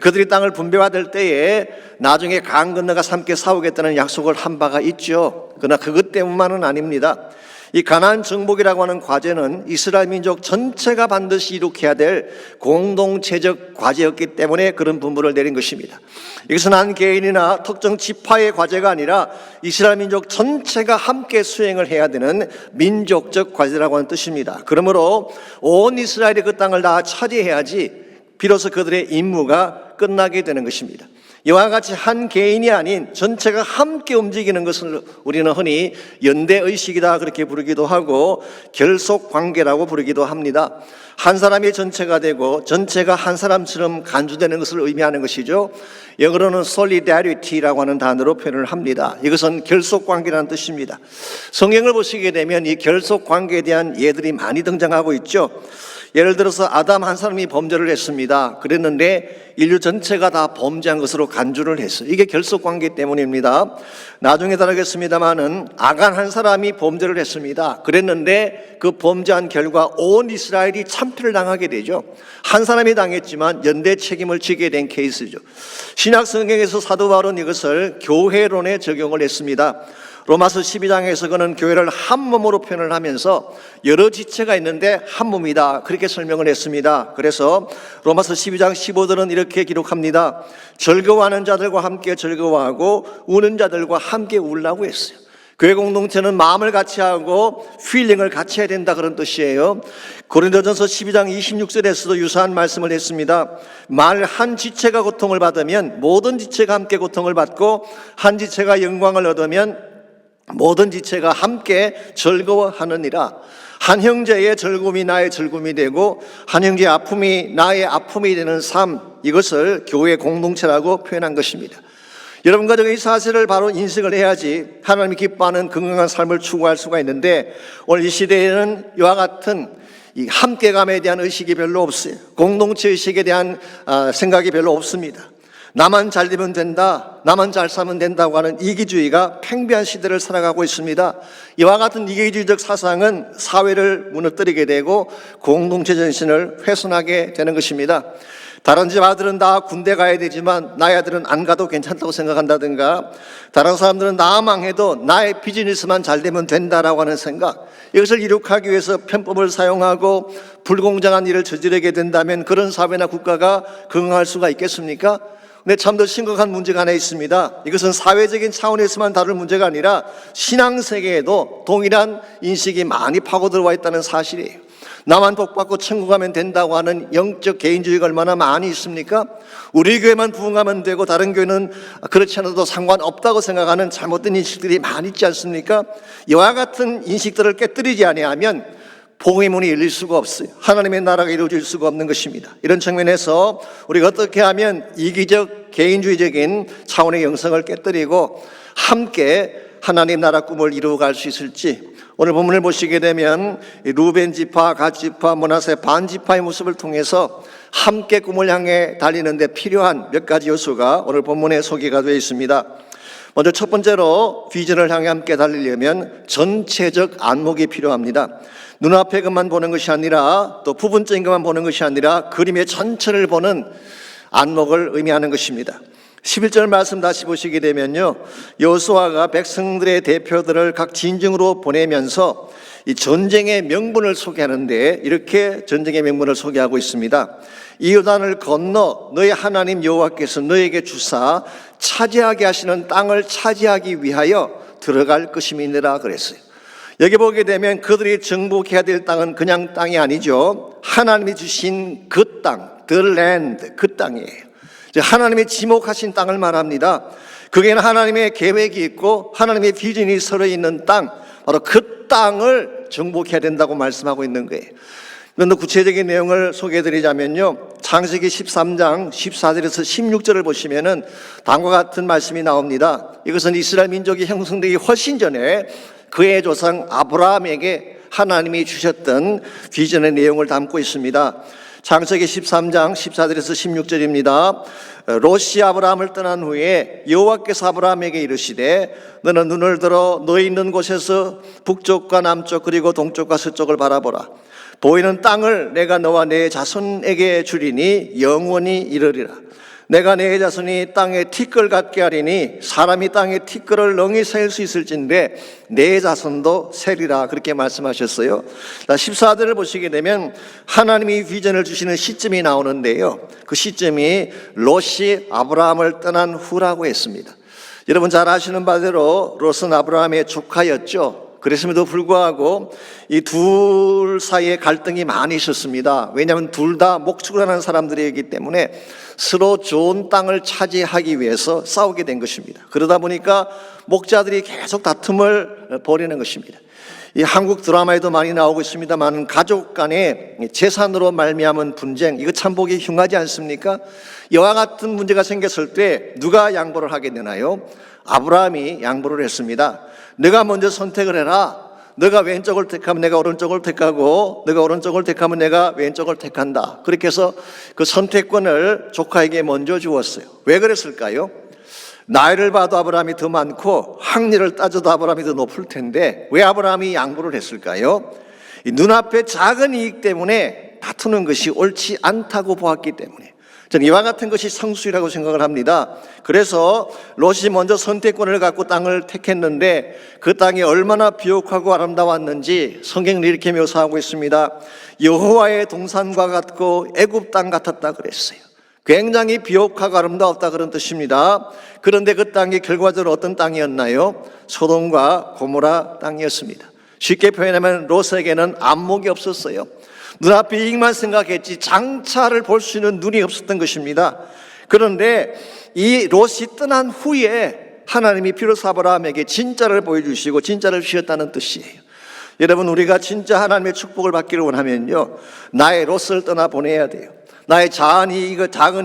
S1: 그들이 땅을 분배받을 때에 나중에 강 건너가서 함께 싸우겠다는 약속을 한 바가 있죠. 그러나 그것 때문만은 아닙니다. 이 가나안 정복이라고 하는 과제는 이스라엘 민족 전체가 반드시 이룩해야 될 공동체적 과제였기 때문에 그런 분부를 내린 것입니다. 이것은 한 개인이나 특정 지파의 과제가 아니라 이스라엘 민족 전체가 함께 수행을 해야 되는 민족적 과제라고 하는 뜻입니다. 그러므로 온 이스라엘이 그 땅을 다 차지해야지 비로소 그들의 임무가 끝나게 되는 것입니다. 이와 같이 한 개인이 아닌 전체가 함께 움직이는 것을 우리는 흔히 연대의식이다 그렇게 부르기도 하고 결속관계라고 부르기도 합니다. 한 사람이 전체가 되고 전체가 한 사람처럼 간주되는 것을 의미하는 것이죠. 영어로는 solidarity라고 하는 단어로 표현을 합니다. 이것은 결속관계라는 뜻입니다. 성경을 보시게 되면 이 결속관계에 대한 예들이 많이 등장하고 있죠. 예를 들어서 아담 한 사람이 범죄를 했습니다. 그랬는데 인류 전체가 다 범죄한 것으로 간주를 했어요. 이게 결속관계 때문입니다. 나중에 다루겠습니다마는 아간 한 사람이 범죄를 했습니다. 그랬는데 그 범죄한 결과 온 이스라엘이 참패를 당하게 되죠. 한 사람이 당했지만 연대 책임을 지게 된 케이스죠. 신약 성경에서 사도 바울은 이것을 교회론에 적용을 했습니다. 로마서 12장에서 그는 교회를 한 몸으로 표현을 하면서 여러 지체가 있는데 한 몸이다 그렇게 설명을 했습니다. 그래서 로마서 12장 15절은 이렇게 기록합니다. 즐거워하는 자들과 함께 즐거워하고 우는 자들과 함께 울라고 했어요. 교회 공동체는 마음을 같이 하고 필링을 같이 해야 된다 그런 뜻이에요. 고린도전서 12장 26절에서도 유사한 말씀을 했습니다. 만일 한 지체가 고통을 받으면 모든 지체가 함께 고통을 받고 한 지체가 영광을 얻으면 모든 지체가 함께 즐거워하느니라. 한 형제의 즐거움이 나의 즐거움이 되고 한 형제의 아픔이 나의 아픔이 되는 삶, 이것을 교회 공동체라고 표현한 것입니다. 여러분과 제가 이 사실을 바로 인식을 해야지 하나님이 기뻐하는 건강한 삶을 추구할 수가 있는데 오늘 이 시대에는 이와 같은 이 함께감에 대한 의식이 별로 없어요. 공동체 의식에 대한 생각이 별로 없습니다. 나만 잘 되면 된다, 나만 잘 살면 된다고 하는 이기주의가 팽배한 시대를 살아가고 있습니다. 이와 같은 이기주의적 사상은 사회를 무너뜨리게 되고 공동체 정신을 훼손하게 되는 것입니다. 다른 집 아들은 다 군대 가야 되지만 나의 아들은 안 가도 괜찮다고 생각한다든가, 다른 사람들은 나 망해도 나의 비즈니스만 잘 되면 된다라고 하는 생각, 이것을 이룩하기 위해서 편법을 사용하고 불공정한 일을 저지르게 된다면 그런 사회나 국가가 건강할 수가 있겠습니까? 근데 참 더 심각한 문제가 하나 있습니다. 이것은 사회적인 차원에서만 다룰 문제가 아니라 신앙세계에도 동일한 인식이 많이 파고들어와 있다는 사실이에요. 나만 복받고 천국 가면 된다고 하는 영적 개인주의가 얼마나 많이 있습니까? 우리 교회만 부흥하면 되고 다른 교회는 그렇지 않아도 상관없다고 생각하는 잘못된 인식들이 많이 있지 않습니까? 이와 같은 인식들을 깨뜨리지 아니하면 복음의 문이 열릴 수가 없어요. 하나님의 나라가 이루어질 수가 없는 것입니다. 이런 측면에서 우리가 어떻게 하면 이기적 개인주의적인 차원의 영성을 깨뜨리고 함께 하나님 나라 꿈을 이루어갈 수 있을지, 오늘 본문을 보시게 되면 루벤 지파, 갓 지파, 므낫세 반 지파의 모습을 통해서 함께 꿈을 향해 달리는 데 필요한 몇 가지 요소가 오늘 본문에 소개가 되어 있습니다. 먼저 첫 번째로 비전을 향해 함께 달리려면 전체적 안목이 필요합니다. 눈앞의 것만 보는 것이 아니라 또 부분적인 것만 보는 것이 아니라 그림의 전체를 보는 안목을 의미하는 것입니다. 11절 말씀 다시 보시게 되면요, 여호수아가 백성들의 대표들을 각 진영으로 보내면서 이 전쟁의 명분을 소개하는데 이렇게 전쟁의 명분을 소개하고 있습니다. 이 요단을 건너 너희 하나님 여호와께서 너에게 주사 차지하게 하시는 땅을 차지하기 위하여 들어갈 것임이니라 그랬어요. 여기 보게 되면 그들이 정복해야 될 땅은 그냥 땅이 아니죠. 하나님이 주신 그 땅, the land, 그 땅이에요. 하나님이 지목하신 땅을 말합니다. 그게는 하나님의 계획이 있고 하나님의 비전이 서려 있는 땅, 바로 그 땅을 정복해야 된다고 말씀하고 있는 거예요. 그런데 구체적인 내용을 소개해드리자면요, 창세기 13장 14절에서 16절을 보시면은 다음과 같은 말씀이 나옵니다. 이것은 이스라엘 민족이 형성되기 훨씬 전에 그의 조상 아브라함에게 하나님이 주셨던 비전의 내용을 담고 있습니다. 창세기 13장 14절에서 16절입니다. 롯이 아브라함을 떠난 후에 여호와께서 아브라함에게 이르시되 너는 눈을 들어 너희 있는 곳에서 북쪽과 남쪽 그리고 동쪽과 서쪽을 바라보라. 보이는 땅을 내가 너와 내 자손에게 주리니 영원히 이르리라. 내가 내 자손이 땅에 티끌 같게 하리니 사람이 땅에 티끌을 능히 셀 수 있을진데 내 자손도 세리라, 그렇게 말씀하셨어요. 14절을 보시게 되면 하나님이 비전을 주시는 시점이 나오는데요, 그 시점이 롯이 아브라함을 떠난 후라고 했습니다. 여러분 잘 아시는 바대로 롯은 아브라함의 조카였죠. 그랬음에도 불구하고 이 둘 사이에 갈등이 많이 있었습니다. 왜냐하면 둘 다 목축을 하는 사람들이기 때문에 서로 좋은 땅을 차지하기 위해서 싸우게 된 것입니다. 그러다 보니까 목자들이 계속 다툼을 벌이는 것입니다. 이 한국 드라마에도 많이 나오고 있습니다만 가족 간의 재산으로 말미암은 분쟁, 이거 참 보기 흉하지 않습니까? 이와 같은 문제가 생겼을 때 누가 양보를 하게 되나요? 아브라함이 양보를 했습니다. 내가 먼저 선택을 해라. 너가 왼쪽을 택하면 내가 오른쪽을 택하고 너가 오른쪽을 택하면 내가 왼쪽을 택한다. 그렇게 해서 그 선택권을 조카에게 먼저 주었어요. 왜 그랬을까요? 나이를 봐도 아브라함이 더 많고 학리를 따져도 아브라함이 더 높을 텐데 왜 아브라함이 양보를 했을까요? 이 눈앞의 작은 이익 때문에 다투는 것이 옳지 않다고 보았기 때문에. 저는 이와 같은 것이 성수이라고 생각을 합니다. 그래서 롯이 먼저 선택권을 갖고 땅을 택했는데 그 땅이 얼마나 비옥하고 아름다웠는지 성경은 이렇게 묘사하고 있습니다. 여호와의 동산과 같고 애굽 땅 같았다 그랬어요. 굉장히 비옥하고 아름다웠다 그런 뜻입니다. 그런데 그 땅이 결과적으로 어떤 땅이었나요? 소돔과 고모라 땅이었습니다. 쉽게 표현하면 롯에게는 안목이 없었어요. 눈앞의 이익만 생각했지 장차를 볼 수 있는 눈이 없었던 것입니다. 그런데 이 롯이 떠난 후에 하나님이 비로소 아브라함에게 진짜를 보여주시고 진짜를 주셨다는 뜻이에요. 여러분, 우리가 진짜 하나님의 축복을 받기를 원하면요, 나의 롯을 떠나 보내야 돼요. 나의 작은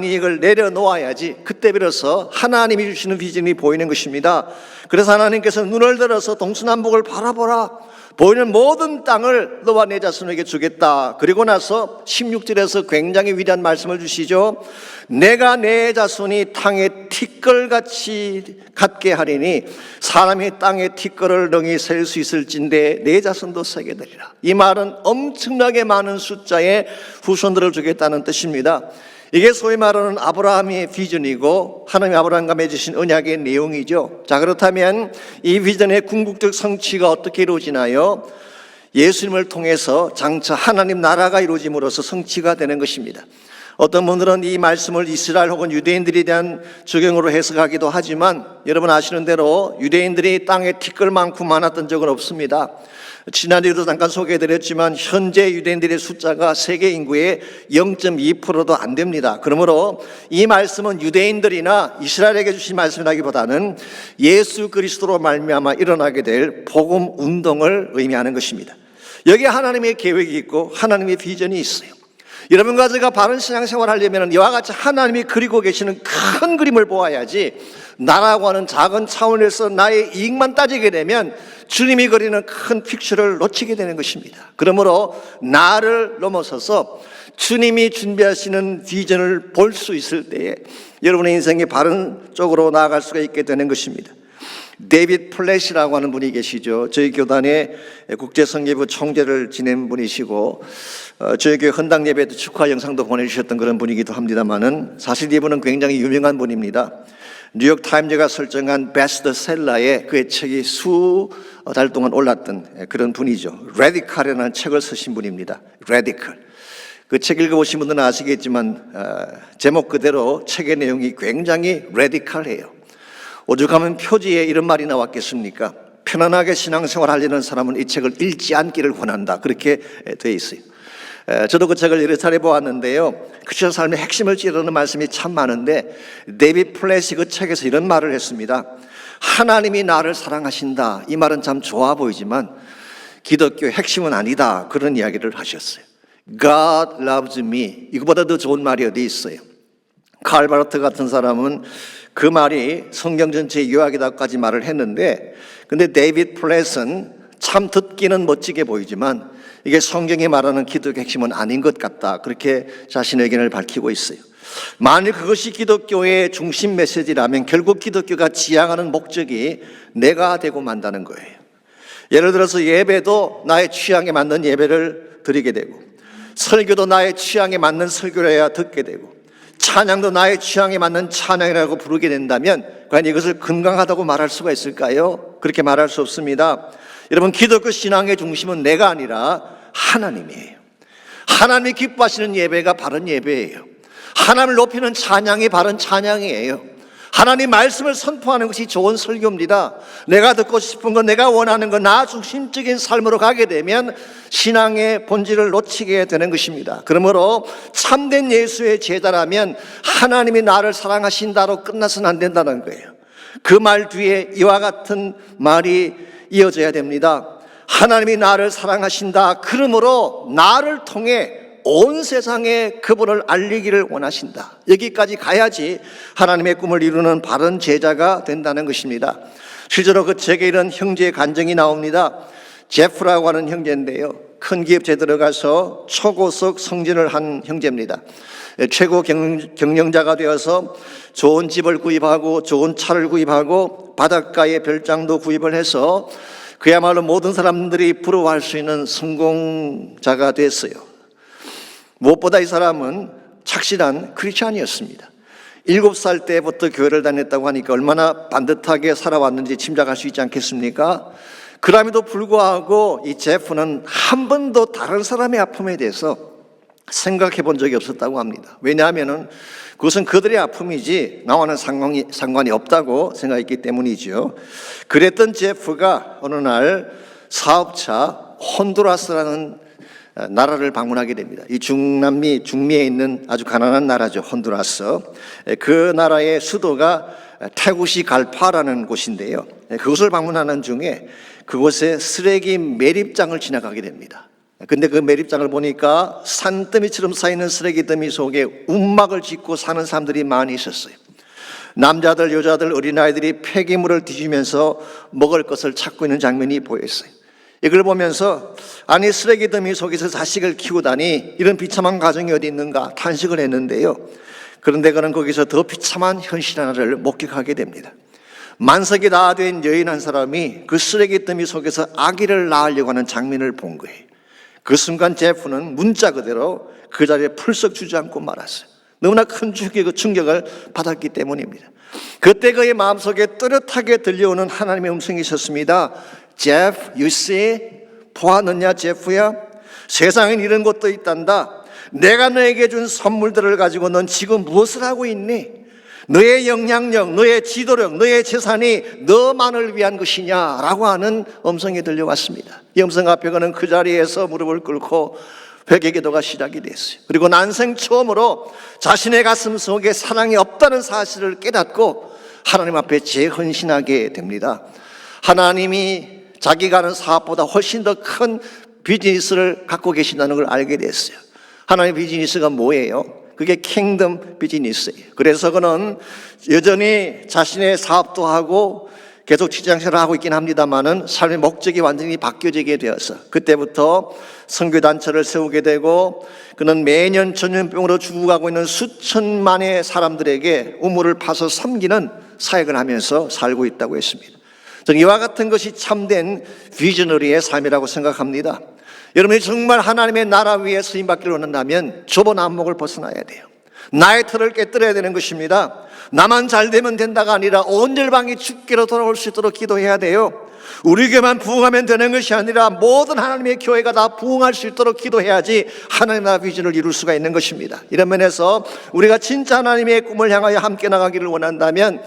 S1: 이익을 내려놓아야지 그때 비로소 하나님이 주시는 비전이 보이는 것입니다. 그래서 하나님께서 눈을 들어서 동서남북을 바라보라. 보이는 모든 땅을 너와 내 자손에게 주겠다. 그리고 나서 16절에서 굉장히 위대한 말씀을 주시죠. 내가 내 자손이 땅에 티끌같이 같게 하리니 사람이 땅에 티끌을 능히 셀 수 있을진데 내 자손도 세게 되리라. 이 말은 엄청나게 많은 숫자의 후손들을 주겠다는 뜻입니다. 이게 소위 말하는 아브라함의 비전이고 하나님이 아브라함과 맺으신 언약의 내용이죠. 자, 그렇다면 이 비전의 궁극적 성취가 어떻게 이루어지나요? 예수님을 통해서 장차 하나님 나라가 이루어짐으로써 성취가 되는 것입니다. 어떤 분들은 이 말씀을 이스라엘 혹은 유대인들에 대한 적용으로 해석하기도 하지만 여러분 아시는 대로 유대인들이 땅에 티끌만큼 많았던 적은 없습니다. 지난주에도 잠깐 소개해드렸지만 현재 유대인들의 숫자가 세계 인구의 0.2%도 안 됩니다. 그러므로 이 말씀은 유대인들이나 이스라엘에게 주신 말씀이라기보다는 예수 그리스도로 말미암아 일어나게 될 복음 운동을 의미하는 것입니다. 여기에 하나님의 계획이 있고 하나님의 비전이 있어요. 여러분과 제가 바른 신앙생활을 하려면 이와 같이 하나님이 그리고 계시는 큰 그림을 보아야지 나라고 하는 작은 차원에서 나의 이익만 따지게 되면 주님이 그리는 큰 픽처를 놓치게 되는 것입니다. 그러므로 나를 넘어서서 주님이 준비하시는 비전을 볼 수 있을 때에 여러분의 인생이 바른 쪽으로 나아갈 수가 있게 되는 것입니다. 데이빗 플랫이라고 하는 분이 계시죠. 저희 교단의 국제성계부 총재를 지낸 분이시고 저희 교회 헌당 예배도 축하 영상도 보내주셨던 그런 분이기도 합니다만은 사실 이분은 굉장히 유명한 분입니다. 뉴욕 타임즈가 설정한 베스트셀러에 그의 책이 수달 동안 올랐던 그런 분이죠. 레디컬이라는 책을 쓰신 분입니다. 레디컬. 그 책 읽어보신 분들은 아시겠지만 제목 그대로 책의 내용이 굉장히 레디컬해요. 오죽하면 표지에 이런 말이 나왔겠습니까? 편안하게 신앙생활 하려는 사람은 이 책을 읽지 않기를 권한다. 그렇게 되어 있어요. 저도 그 책을 여러 차례 보았는데요. 크리스천 삶의 핵심을 찌르는 말씀이 참 많은데 데이빗 플랫이 그 책에서 이런 말을 했습니다. 하나님이 나를 사랑하신다. 이 말은 참 좋아 보이지만 기독교의 핵심은 아니다. 그런 이야기를 하셨어요. God loves me. 이거보다 더 좋은 말이 어디 있어요? 칼 바르트 같은 사람은 그 말이 성경 전체의 요약이다까지 말을 했는데 근데 데이빗 플랫은 참 듣기는 멋지게 보이지만 이게 성경이 말하는 기독의 핵심은 아닌 것 같다. 그렇게 자신의 의견을 밝히고 있어요. 만일 그것이 기독교의 중심 메시지라면 결국 기독교가 지향하는 목적이 내가 되고 만다는 거예요. 예를 들어서 예배도 나의 취향에 맞는 예배를 드리게 되고 설교도 나의 취향에 맞는 설교를 해야 듣게 되고 찬양도 나의 취향에 맞는 찬양이라고 부르게 된다면 과연 이것을 건강하다고 말할 수가 있을까요? 그렇게 말할 수 없습니다. 여러분 기독교 신앙의 중심은 내가 아니라 하나님이에요. 하나님이 기뻐하시는 예배가 바른 예배예요. 하나님을 높이는 찬양이 바른 찬양이에요. 하나님 말씀을 선포하는 것이 좋은 설교입니다. 내가 듣고 싶은 것, 내가 원하는 것, 나 중심적인 삶으로 가게 되면 신앙의 본질을 놓치게 되는 것입니다. 그러므로 참된 예수의 제자라면 하나님이 나를 사랑하신다로 끝나서는 안 된다는 거예요. 그 말 뒤에 이와 같은 말이 이어져야 됩니다. 하나님이 나를 사랑하신다. 그러므로 나를 통해 온 세상에 그분을 알리기를 원하신다. 여기까지 가야지 하나님의 꿈을 이루는 바른 제자가 된다는 것입니다. 실제로 그 책에 이런 형제의 간증이 나옵니다. 제프라고 하는 형제인데요. 큰 기업체에 들어가서 초고속 승진을 한 형제입니다. 최고 경영자가 되어서 좋은 집을 구입하고 좋은 차를 구입하고 바닷가에 별장도 구입을 해서 그야말로 모든 사람들이 부러워할 수 있는 성공자가 됐어요. 무엇보다 이 사람은 착실한 크리스찬이었습니다. 7살 때부터 교회를 다녔다고 하니까 얼마나 반듯하게 살아왔는지 짐작할 수 있지 않겠습니까? 그럼에도 불구하고 이 제프는 한 번도 다른 사람의 아픔에 대해서 생각해 본 적이 없었다고 합니다. 왜냐하면 그것은 그들의 아픔이지 나와는 상관이 없다고 생각했기 때문이죠. 그랬던 제프가 어느 날 사업차 혼두라스라는 나라를 방문하게 됩니다. 이 중남미 중미에 있는 아주 가난한 나라죠. 혼두라스. 그 나라의 수도가 테구시갈파라는 곳인데요. 그곳을 방문하는 중에 그곳에 쓰레기 매립장을 지나가게 됩니다. 근데 그 매립장을 보니까 산더미처럼 쌓이는 쓰레기 더미 속에 움막을 짓고 사는 사람들이 많이 있었어요. 남자들, 여자들, 어린아이들이 폐기물을 뒤지면서 먹을 것을 찾고 있는 장면이 보였어요. 이걸 보면서 아니 쓰레기 더미 속에서 자식을 키우다니 이런 비참한 가정이 어디 있는가 탄식을 했는데요. 그런데 그는 거기서 더 비참한 현실 하나를 목격하게 됩니다. 만석이 다 된 여인 한 사람이 그 쓰레기 더미 속에서 아기를 낳으려고 하는 장면을 본 거예요. 그 순간 제프는 문자 그대로 그 자리에 풀썩 주저앉고 말았어요. 너무나 큰 충격을 받았기 때문입니다. 그때 그의 마음속에 뚜렷하게 들려오는 하나님의 음성이 있었습니다. 제프, you see? 보았느냐 제프야? 세상엔 이런 것도 있단다. 내가 너에게 준 선물들을 가지고 넌 지금 무엇을 하고 있니? 너의 영향력, 너의 지도력, 너의 재산이 너만을 위한 것이냐? 라고 하는 음성이 들려왔습니다. 이 음성 앞에 그는 그 자리에서 무릎을 꿇고 회개 기도가 시작이 됐어요. 그리고 난생 처음으로 자신의 가슴 속에 사랑이 없다는 사실을 깨닫고 하나님 앞에 재헌신하게 됩니다. 하나님이 자기가 하는 사업보다 훨씬 더 큰 비즈니스를 갖고 계신다는 걸 알게 됐어요. 하나님의 비즈니스가 뭐예요? 그게 킹덤 비즈니스예요. 그래서 그는 여전히 자신의 사업도 하고 계속 직장생활을 하고 있긴 합니다만은 삶의 목적이 완전히 바뀌어지게 되어서 그때부터 선교단체를 세우게 되고 그는 매년 전염병으로 죽어가고 있는 수천만의 사람들에게 우물을 파서 섬기는 사역을 하면서 살고 있다고 했습니다. 저는 이와 같은 것이 참된 비저너리의 삶이라고 생각합니다. 여러분이 정말 하나님의 나라 위에 쓰임받기를 원한다면 좁은 안목을 벗어나야 돼요. 나의 틀을 깨뜨려야 되는 것입니다. 나만 잘 되면 된다가 아니라 온 열방이 주께로 돌아올 수 있도록 기도해야 돼요. 우리 교회만 부흥하면 되는 것이 아니라 모든 하나님의 교회가 다 부흥할 수 있도록 기도해야지 하나님 나라 비전을 이룰 수가 있는 것입니다. 이런 면에서 우리가 진짜 하나님의 꿈을 향하여 함께 나가기를 원한다면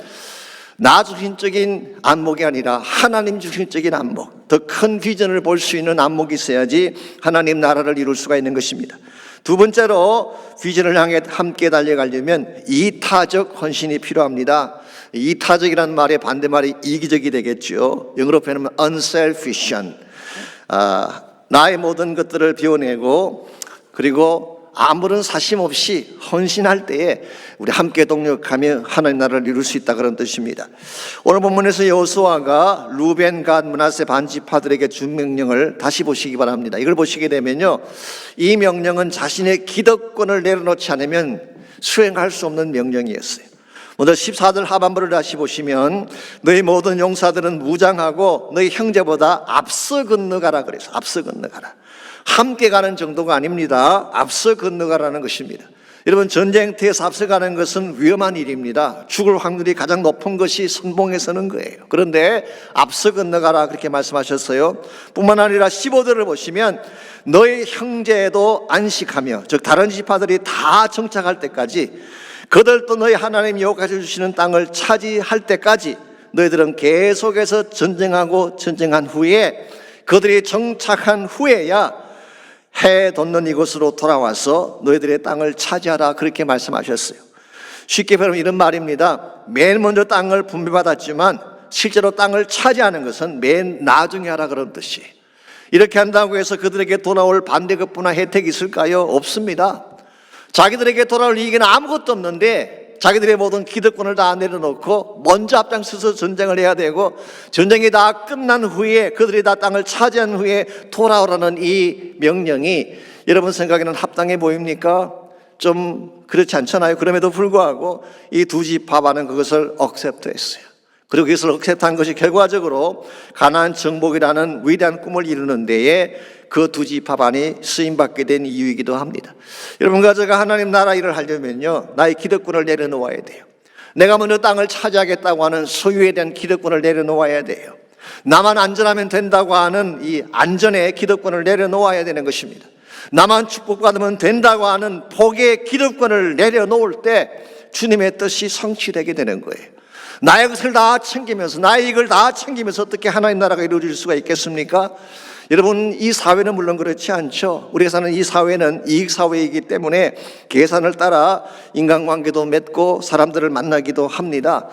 S1: 나 중심적인 안목이 아니라 하나님 중심적인 안목, 더 큰 비전을 볼 수 있는 안목이 있어야지 하나님 나라를 이룰 수가 있는 것입니다. 두 번째로 비전을 향해 함께 달려가려면 이타적 헌신이 필요합니다. 이타적이라는 말의 반대말이 이기적이 되겠죠. 영어로 표현하면 unselfish. 나의 모든 것들을 비워내고 그리고 아무런 사심 없이 헌신할 때에 우리 함께 동력하며 하나님 나라를 이룰 수 있다 그런 뜻입니다. 오늘 본문에서 여호수아가 루벤, 갓, 므낫세 반지파들에게 준 명령을 다시 보시기 바랍니다. 이걸 보시게 되면요, 이 명령은 자신의 기득권을 내려놓지 않으면 수행할 수 없는 명령이었어요. 먼저 14절 하반부를 다시 보시면 너희 모든 용사들은 무장하고 너희 형제보다 앞서 건너가라 그래서 앞서 건너가라. 함께 가는 정도가 아닙니다. 앞서 건너가라는 것입니다. 여러분, 전쟁터에서 앞서가는 것은 위험한 일입니다. 죽을 확률이 가장 높은 것이 선봉에 서는 거예요. 그런데 앞서 건너가라 그렇게 말씀하셨어요. 뿐만 아니라 15절을 보시면 너희 형제도 안식하며, 즉 다른 지파들이 다 정착할 때까지, 그들도 너희 하나님 여호와께서 주시는 땅을 차지할 때까지 너희들은 계속해서 전쟁하고 전쟁한 후에 그들이 정착한 후에야 해 돋는 이곳으로 돌아와서 너희들의 땅을 차지하라 그렇게 말씀하셨어요. 쉽게 말하면 이런 말입니다. 맨 먼저 땅을 분배받았지만 실제로 땅을 차지하는 것은 맨 나중에 하라 그런 뜻이에요. 이렇게 한다고 해서 그들에게 돌아올 반대급부나 혜택이 있을까요? 없습니다. 자기들에게 돌아올 이익은 아무것도 없는데 자기들의 모든 기득권을 다 내려놓고 먼저 앞장서서 전쟁을 해야 되고 전쟁이 다 끝난 후에 그들이 다 땅을 차지한 후에 돌아오라는 이 명령이 여러분 생각에는 합당해 보입니까? 좀 그렇지 않잖아요. 그럼에도 불구하고 이 두 지파반은 그것을 억셉트했어요. 그리고 그것을 억셉트한 것이 결과적으로 가나안 정복이라는 위대한 꿈을 이루는 데에 그 두 지파반이 쓰임받게 된 이유이기도 합니다. 여러분과 제가 하나님 나라 일을 하려면요, 나의 기득권을 내려놓아야 돼요. 내가 먼저 땅을 차지하겠다고 하는 소유에 대한 기득권을 내려놓아야 돼요. 나만 안전하면 된다고 하는 이 안전의 기득권을 내려놓아야 되는 것입니다. 나만 축복받으면 된다고 하는 복의 기득권을 내려놓을 때 주님의 뜻이 성취되게 되는 거예요. 나의 것을 다 챙기면서, 나의 이익을 다 챙기면서 어떻게 하나님 나라가 이루어질 수가 있겠습니까? 여러분, 이 사회는 물론 그렇지 않죠. 우리가 사는 이 사회는 이익사회이기 때문에 계산을 따라 인간관계도 맺고 사람들을 만나기도 합니다.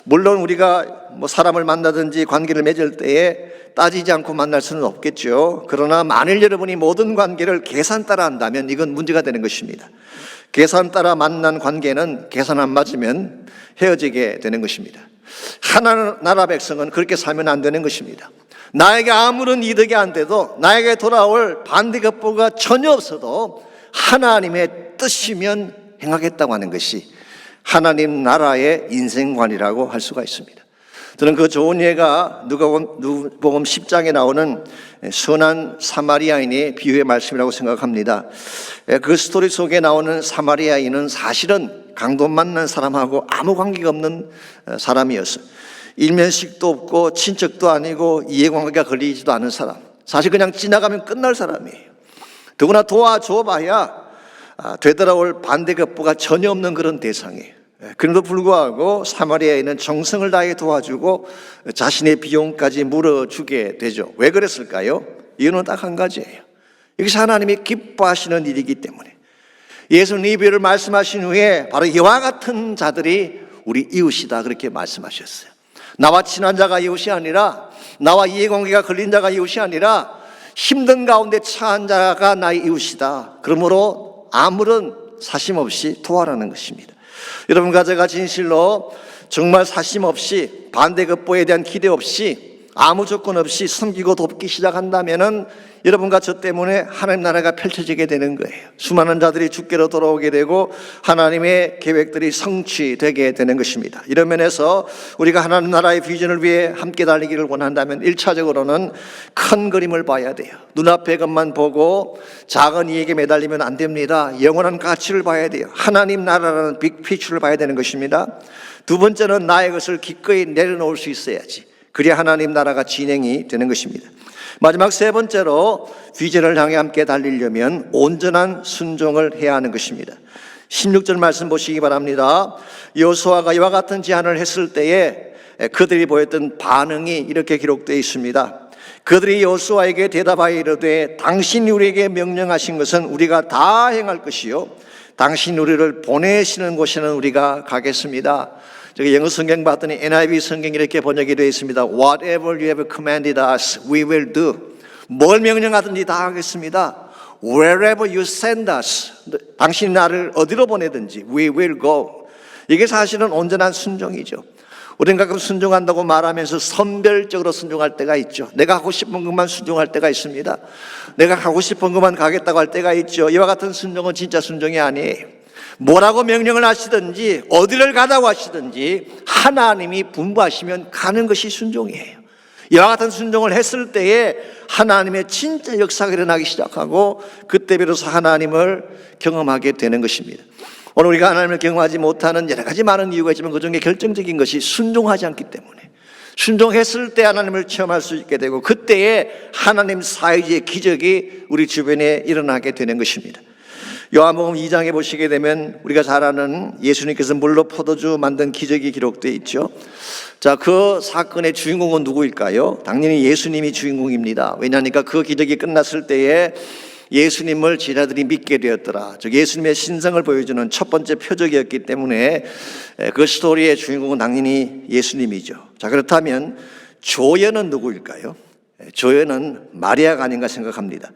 S1: 물론 우리가 사람을 만나든지 관계를 맺을 때에 따지지 않고 만날 수는 없겠죠. 그러나 만일 여러분이 모든 관계를 계산 따라 한다면 이건 문제가 되는 것입니다. 계산 따라 만난 관계는 계산 안 맞으면 헤어지게 되는 것입니다. 하나나라 백성은 그렇게 살면 안 되는 것입니다. 나에게 아무런 이득이 안 돼도, 나에게 돌아올 반대급부가 전혀 없어도 하나님의 뜻이면 행하겠다고 하는 것이 하나님 나라의 인생관이라고 할 수가 있습니다. 저는 그 좋은 예가 누가복음 10장에 나오는 선한 사마리아인의 비유의 말씀이라고 생각합니다. 그 스토리 속에 나오는 사마리아인은 사실은 강도 만난 사람하고 아무 관계가 없는 사람이었어요. 일면식도 없고 친척도 아니고 이해관계가 걸리지도 않은 사람, 사실 그냥 지나가면 끝날 사람이에요. 더구나 도와줘 봐야 되돌아올 반대급부가 전혀 없는 그런 대상이에요. 그럼에도 불구하고 사마리아인은 정성을 다해 도와주고 자신의 비용까지 물어주게 되죠. 왜 그랬을까요? 이유는 딱 한 가지예요. 이것이 하나님이 기뻐하시는 일이기 때문에. 예수는 이 비유를 말씀하신 후에 바로 이와 같은 자들이 우리 이웃이다 그렇게 말씀하셨어요. 나와 친한 자가 이웃이 아니라, 나와 이해관계가 걸린 자가 이웃이 아니라 힘든 가운데 처한 자가 나의 이웃이다. 그러므로 아무런 사심 없이 도와라는 것입니다. 여러분과 제가 진실로 정말 사심 없이, 반대급부에 대한 기대 없이, 아무 조건 없이 섬기고 돕기 시작한다면은 여러분과 저 때문에 하나님 나라가 펼쳐지게 되는 거예요. 수많은 자들이 주께로 돌아오게 되고 하나님의 계획들이 성취되게 되는 것입니다. 이런 면에서 우리가 하나님 나라의 비전을 위해 함께 달리기를 원한다면 1차적으로는 큰 그림을 봐야 돼요. 눈앞의 것만 보고 작은 이익에 매달리면 안 됩니다. 영원한 가치를 봐야 돼요. 하나님 나라라는 빅피처를 봐야 되는 것입니다. 두 번째는 나의 것을 기꺼이 내려놓을 수 있어야지. 그래야 하나님 나라가 진행이 되는 것입니다. 마지막 세 번째로 비전을 향해 함께 달리려면 온전한 순종을 해야 하는 것입니다. 16절 말씀 보시기 바랍니다. 여호수아가 이와 같은 제안을 했을 때에 그들이 보였던 반응이 이렇게 기록되어 있습니다. 그들이 여호수아에게 대답하여 이르되 당신이 우리에게 명령하신 것은 우리가 다 행할 것이요 당신이 우리를 보내시는 곳에는 우리가 가겠습니다. 저기 영어 성경 봤더니 NIV 성경이 이렇게 번역이 되어 있습니다. Whatever you have commanded us, we will do. 뭘 명령하든지 다 하겠습니다. Wherever you send us, 당신이 나를 어디로 보내든지 we will go. 이게 사실은 온전한 순종이죠. 우리는 가끔 순종한다고 말하면서 선별적으로 순종할 때가 있죠. 내가 하고 싶은 것만 순종할 때가 있습니다. 내가 하고 싶은 것만 가겠다고 할 때가 있죠. 이와 같은 순종은 진짜 순종이 아니에요. 뭐라고 명령을 하시든지 어디를 가자고 하시든지 하나님이 분부하시면 가는 것이 순종이에요. 이와 같은 순종을 했을 때에 하나님의 진짜 역사가 일어나기 시작하고 그때 비로소 하나님을 경험하게 되는 것입니다. 오늘 우리가 하나님을 경험하지 못하는 여러 가지 많은 이유가 있지만 그 중에 결정적인 것이 순종하지 않기 때문에, 순종했을 때 하나님을 체험할 수 있게 되고 그때에 하나님 사이의 기적이 우리 주변에 일어나게 되는 것입니다. 요한복음 2장에 보시게 되면 우리가 잘 아는 예수님께서 물로 포도주 만든 기적이 기록되어 있죠. 자, 그 사건의 주인공은 누구일까요? 당연히 예수님이 주인공입니다. 왜냐하니까 그 기적이 끝났을 때에 예수님을 제자들이 믿게 되었더라. 즉 예수님의 신성을 보여주는 첫 번째 표적이었기 때문에 그 스토리의 주인공은 당연히 예수님이죠. 자, 그렇다면 조연은 누구일까요? 조연은 마리아가 아닌가 생각합니다.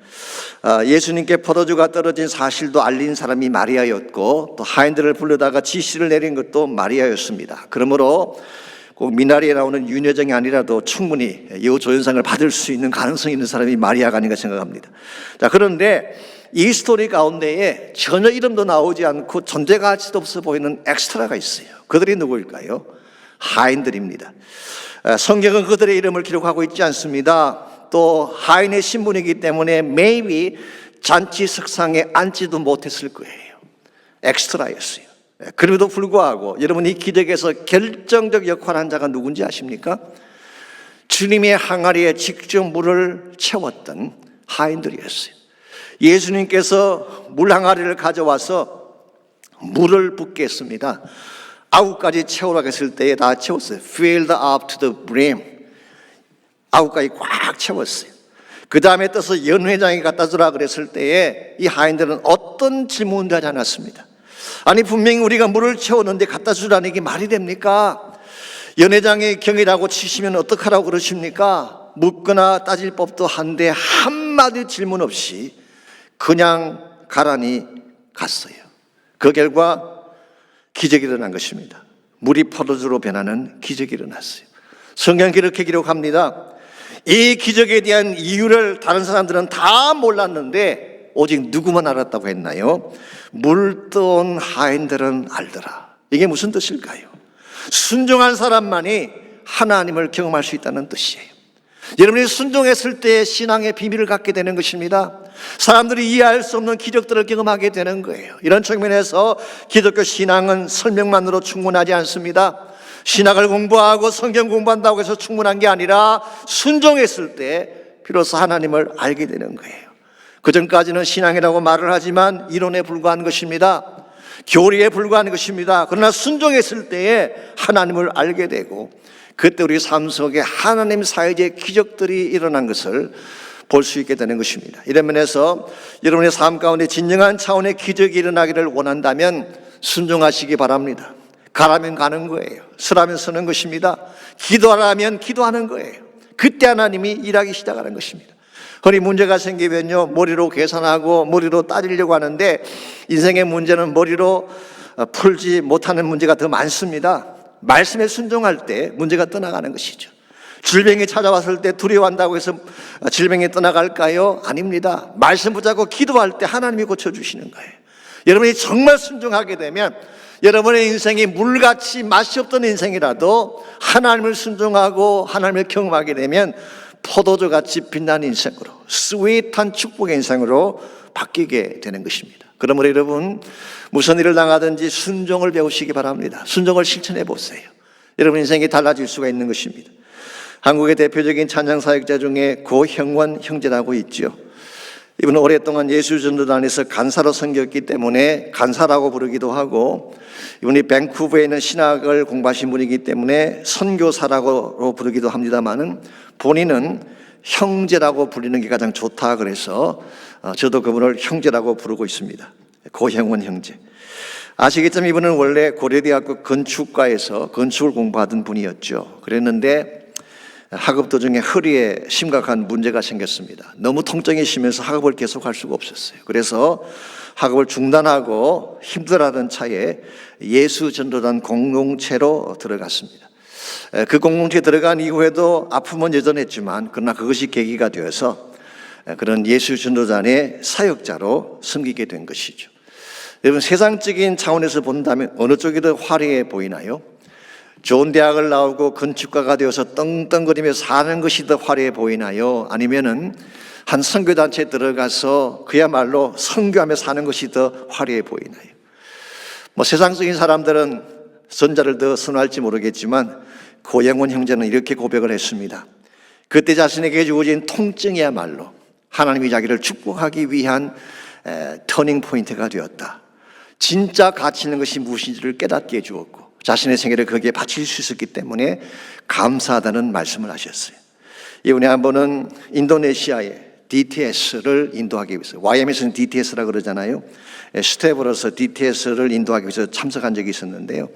S1: 예수님께 포도주가 떨어진 사실도 알린 사람이 마리아였고 또 하인들을 불러다가 지시를 내린 것도 마리아였습니다. 그러므로 꼭 미나리에 나오는 윤여정이 아니라도 충분히 여조연상을 받을 수 있는 가능성이 있는 사람이 마리아가 아닌가 생각합니다. 자, 그런데 이 스토리 가운데에 전혀 이름도 나오지 않고 존재 가치도 없어 보이는 엑스트라가 있어요. 그들이 누구일까요? 하인들입니다. 성경은 그들의 이름을 기록하고 있지 않습니다. 또 하인의 신분이기 때문에 maybe 잔치 석상에 앉지도 못했을 거예요. 엑스트라였어요. 그럼에도 불구하고 여러분 이 기적에서 결정적 역할을 한 자가 누군지 아십니까? 주님의 항아리에 직접 물을 채웠던 하인들이었어요. 예수님께서 물 항아리를 가져와서 물을 붓게 했습니다. 아구까지 채우라고 했을 때에 다 채웠어요. Filled up to the brim. 아구까지 꽉 채웠어요. 그 다음에 떠서 연회장에 갖다 주라 그랬을 때에 이 하인들은 어떤 질문도 하지 않았습니다. 아니 분명히 우리가 물을 채웠는데 갖다 주라는 게 말이 됩니까? 연회장의 경이라고 치시면 어떡하라고 그러십니까? 묻거나 따질 법도 한데 한마디 질문 없이 그냥 가라니 갔어요. 그 결과 기적이 일어난 것입니다. 물이 포도주로 변하는 기적이 일어났어요. 성경이 이렇게 기록합니다. 이 기적에 대한 이유를 다른 사람들은 다 몰랐는데 오직 누구만 알았다고 했나요? 물떠온 하인들은 알더라. 이게 무슨 뜻일까요? 순종한 사람만이 하나님을 경험할 수 있다는 뜻이에요. 여러분이 순종했을 때 신앙의 비밀을 갖게 되는 것입니다. 사람들이 이해할 수 없는 기적들을 경험하게 되는 거예요. 이런 측면에서 기독교 신앙은 설명만으로 충분하지 않습니다. 신학을 공부하고 성경 공부한다고 해서 충분한 게 아니라 순종했을 때 비로소 하나님을 알게 되는 거예요. 그전까지는 신앙이라고 말을 하지만 이론에 불과한 것입니다. 교리에 불과한 것입니다. 그러나 순종했을 때에 하나님을 알게 되고 그때 우리 삶 속에 하나님 사이의 기적들이 일어난 것을 볼 수 있게 되는 것입니다. 이런 면에서 여러분의 삶 가운데 진정한 차원의 기적이 일어나기를 원한다면 순종하시기 바랍니다. 가라면 가는 거예요. 서라면 서는 것입니다. 기도하라면 기도하는 거예요. 그때 하나님이 일하기 시작하는 것입니다. 그러니 문제가 생기면요, 머리로 계산하고 머리로 따지려고 하는데 인생의 문제는 머리로 풀지 못하는 문제가 더 많습니다. 말씀에 순종할 때 문제가 떠나가는 것이죠. 질병이 찾아왔을 때 두려워한다고 해서 질병이 떠나갈까요? 아닙니다. 말씀 붙잡고 기도할 때 하나님이 고쳐주시는 거예요. 여러분이 정말 순종하게 되면 여러분의 인생이 물같이 맛이 없던 인생이라도 하나님을 순종하고 하나님을 경험하게 되면 포도주같이 빛나는 인생으로, 스윗한 축복의 인생으로 바뀌게 되는 것입니다. 그러므로 여러분, 무슨 일을 당하든지 순종을 배우시기 바랍니다. 순종을 실천해 보세요. 여러분 인생이 달라질 수가 있는 것입니다. 한국의 대표적인 찬양 사역자 중에 고형원 형제라고 있죠. 이분은 오랫동안 예수전도단에서 간사로 섬겼기 때문에 간사라고 부르기도 하고, 이분이 밴쿠버에 있는 신학을 공부하신 분이기 때문에 선교사라고 부르기도 합니다만은 본인은 형제라고 부르는 게 가장 좋다 그래서 저도 그분을 형제라고 부르고 있습니다. 고형원 형제. 아시겠지만 이분은 원래 고려대학교 건축과에서 건축을 공부하던 분이었죠. 그랬는데 학업 도중에 허리에 심각한 문제가 생겼습니다. 너무 통증이 심해서 학업을 계속할 수가 없었어요. 그래서 학업을 중단하고 힘들어하던 차에 예수전도단 공동체로 들어갔습니다. 그 공동체에 들어간 이후에도 아픔은 여전했지만 그러나 그것이 계기가 되어서 그런 예수전도단의 사역자로 섬기게 된 것이죠. 여러분, 세상적인 차원에서 본다면 어느 쪽이 더 화려해 보이나요? 좋은 대학을 나오고 건축가가 되어서 떵떵거리며 사는 것이 더 화려해 보이나요? 아니면은 한 선교단체에 들어가서 그야말로 선교하며 사는 것이 더 화려해 보이나요? 세상적인 사람들은 전자를 더 선호할지 모르겠지만 고영원 형제는 이렇게 고백을 했습니다. 그때 자신에게 주어진 통증이야말로 하나님이 자기를 축복하기 위한 터닝 포인트가 되었다. 진짜 가치 있는 것이 무엇인지를 깨닫게 해주었고 자신의 생애를 거기에 바칠 수 있었기 때문에 감사하다는 말씀을 하셨어요. 이번에 한 번은 인도네시아에 DTS를 인도하기 위해서, YM에서는 DTS라고 그러잖아요. 스텝으로서 DTS를 인도하기 위해서 참석한 적이 있었는데요.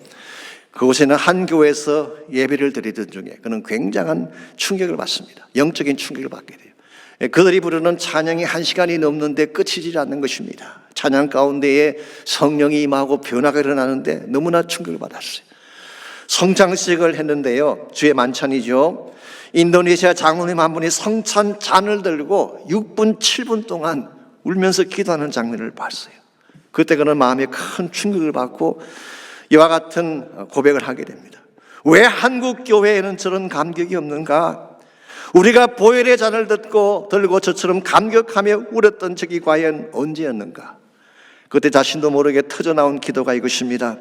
S1: 그곳에는 한 교회에서 예배를 드리던 중에 그는 굉장한 충격을 받습니다. 영적인 충격을 받게 돼요. 그들이 부르는 찬양이 1시간이 넘는데 끝이지 않는 것입니다. 찬양 가운데에 성령이 임하고 변화가 일어나는데 너무나 충격을 받았어요. 성찬식을 했는데요, 주의 만찬이죠. 인도네시아 장로님 한 분이 성찬 잔을 들고 6분 7분 동안 울면서 기도하는 장면을 봤어요. 그때 그는 마음에 큰 충격을 받고 이와 같은 고백을 하게 됩니다. 왜 한국 교회에는 저런 감격이 없는가? 우리가 보혈의 잔을 들고 저처럼 감격하며 울었던 적이 과연 언제였는가? 그때 자신도 모르게 터져나온 기도가 이것입니다.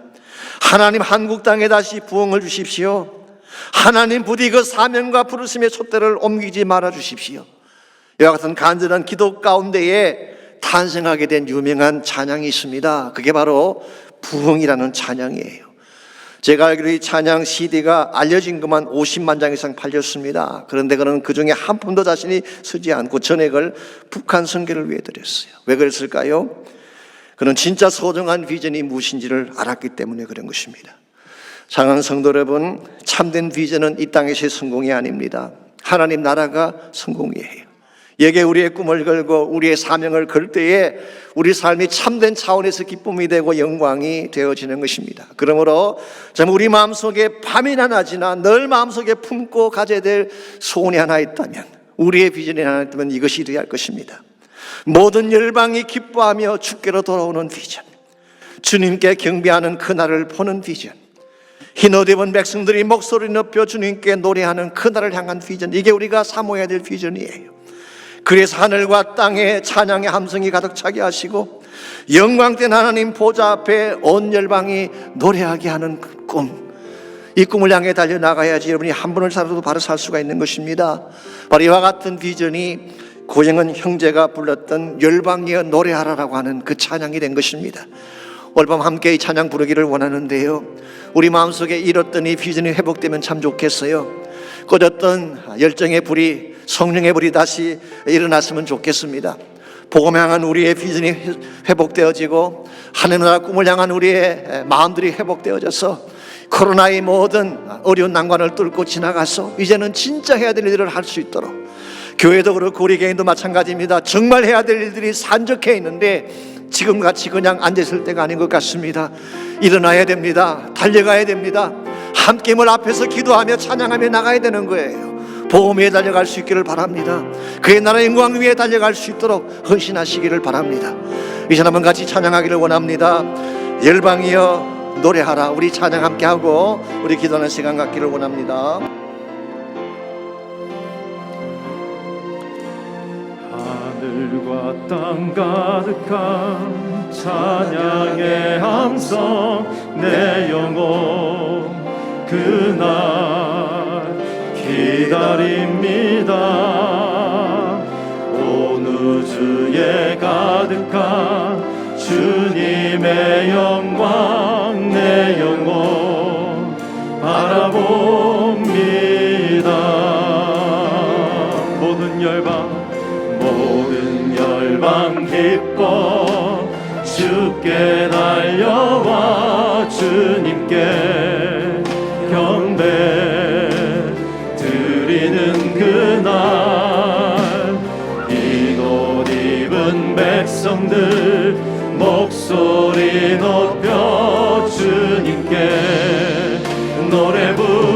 S1: 하나님, 한국 땅에 다시 부흥을 주십시오. 하나님, 부디 그 사명과 부르심의 촛대를 옮기지 말아 주십시오. 이와 같은 간절한 기도 가운데에 탄생하게 된 유명한 찬양이 있습니다. 그게 바로 부흥이라는 찬양이에요. 제가 알기로 이 찬양 CD가 알려진 것만 50만 장 이상 팔렸습니다. 그런데 그는 그 중에 한 푼도 자신이 쓰지 않고 전액을 북한 선교를 위해 드렸어요. 왜 그랬을까요? 그는 진짜 소중한 비전이 무엇인지를 알았기 때문에 그런 것입니다. 사랑하는 성도 여러분, 참된 비전은 이 땅에서의 성공이 아닙니다. 하나님 나라가 성공이에요. 여기에 우리의 꿈을 걸고 우리의 사명을 걸 때에 우리 삶이 참된 차원에서 기쁨이 되고 영광이 되어지는 것입니다. 그러므로 정말 우리 마음속에 밤이나 낮이나 늘 마음속에 품고 가져야 될 소원이 하나 있다면, 우리의 비전이 하나 있다면 이것이 되어야 할 것입니다. 모든 열방이 기뻐하며 주께로 돌아오는 비전, 주님께 경배하는 그날을 보는 비전, 흰옷 입은 백성들이 목소리 높여 주님께 노래하는 그날을 향한 비전, 이게 우리가 사모해야 될 비전이에요. 그래서 하늘과 땅에 찬양의 함성이 가득 차게 하시고 영광된 하나님 보좌 앞에 온 열방이 노래하게 하는 그 꿈, 이 꿈을 향해 달려나가야지 여러분이 한 번을 살아도 바로 살 수가 있는 것입니다. 바로 이와 같은 비전이 고영은 형제가 불렀던 열방이여 노래하라라고 하는 그 찬양이 된 것입니다. 오늘 밤 함께 이 찬양 부르기를 원하는데요, 우리 마음속에 잃었던 이 비전이 회복되면 참 좋겠어요. 꺼졌던 열정의 불이, 성령의 불이 다시 일어났으면 좋겠습니다. 복음 향한 우리의 비전이 회복되어지고 하늘 나라 꿈을 향한 우리의 마음들이 회복되어져서 코로나의 모든 어려운 난관을 뚫고 지나가서 이제는 진짜 해야 될 일을 할 수 있도록, 교회도 그렇고 우리 개인도 마찬가지입니다. 정말 해야 될 일들이 산적해 있는데 지금같이 그냥 앉아있을 때가 아닌 것 같습니다. 일어나야 됩니다. 달려가야 됩니다. 함께 물 앞에서 기도하며 찬양하며 나가야 되는 거예요. 복음 위에 달려갈 수 있기를 바랍니다. 그의 나라 영광 위에 달려갈 수 있도록 헌신하시기를 바랍니다. 이 시간 한번 같이 찬양하기를 원합니다. 열방이여 노래하라. 우리 찬양 함께 하고 우리 기도하는 시간 갖기를 원합니다.
S2: 하늘과 땅 가득한 찬양의 함성, 내 영혼 그날 기다립니다. 온 우주에 가득한 주님의 영광, 내 영혼 바라봅니다. 모든 열방 기뻐 주께 달려와 주님께 경배 드리는 그날, 흰옷 입은 백성들 목소리 높여 주님께 노래 부르리.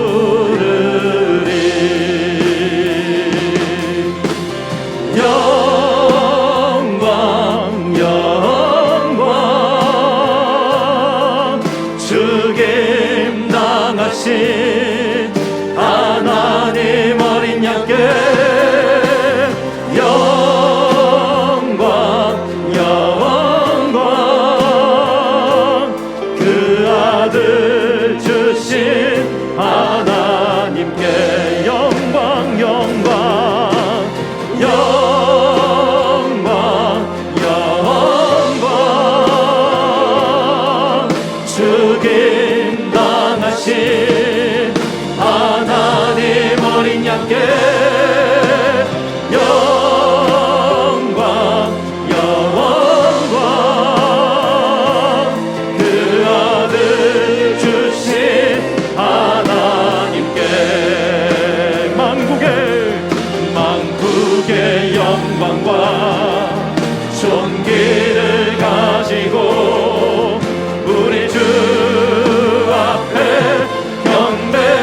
S2: 영광 영광 주님 당하신 하나님 어린 양께 영광 영광 그 아들 주신 하나님께 영광 영광 영광 영광 주님 당하신 하나님 어린 양께 영광 영광 그 아들 주신 하나님께 만국의 영광과 존귀를 가지고 우리 주 앞에 경배하세.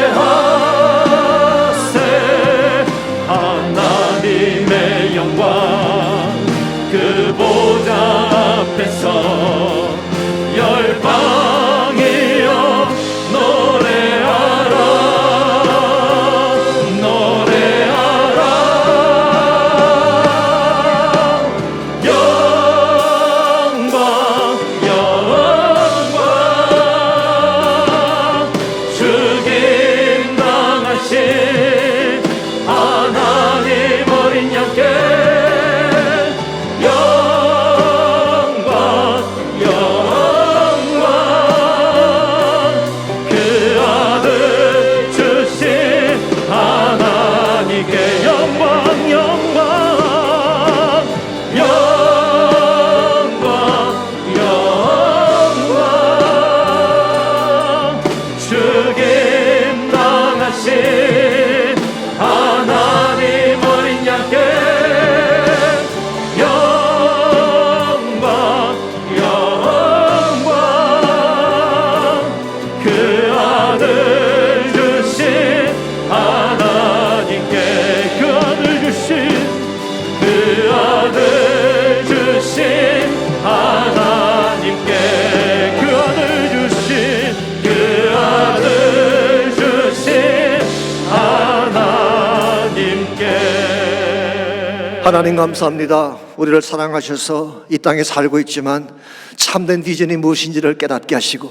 S1: 하나님 감사합니다. 우리를 사랑하셔서 이 땅에 살고 있지만 참된 비전이 무엇인지를 깨닫게 하시고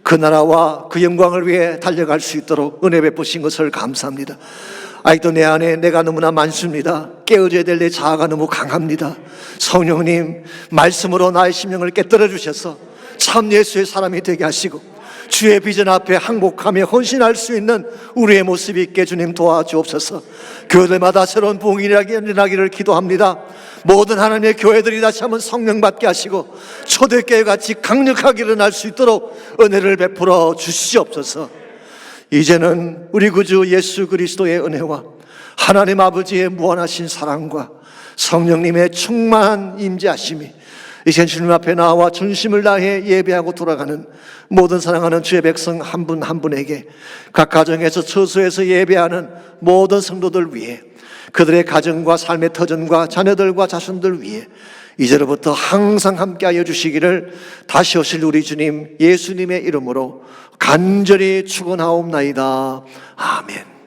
S1: 그 나라와 그 영광을 위해 달려갈 수 있도록 은혜 베푸신 것을 감사합니다. 아직도 내 안에 내가 너무나 많습니다. 깨어져야 될 내 자아가 너무 강합니다. 성령님 말씀으로 나의 심령을 깨뜨려 주셔서 참 예수의 사람이 되게 하시고 주의 비전 앞에 항복하며 헌신할 수 있는 우리의 모습이 있게 주님 도와주옵소서. 교회들마다 새로운 부흥이 일어나기를 기도합니다. 모든 하나님의 교회들이 다시 한번 성령 받게 하시고 초대교회 같이 강력하게 일어날 수 있도록 은혜를 베풀어 주시옵소서. 이제는 우리 구주 예수 그리스도의 은혜와 하나님 아버지의 무한하신 사랑과 성령님의 충만한 임재하심이 이제 주님 앞에 나와 전심을 다해 예배하고 돌아가는 모든 사랑하는 주의 백성 한 분 한 분에게 각 가정에서 처소에서 예배하는 모든 성도들 위해 그들의 가정과 삶의 터전과 자녀들과 자손들 위해 이제로부터 항상 함께하여 주시기를 다시 오실 우리 주님 예수님의 이름으로 간절히 축원하옵나이다. 아멘.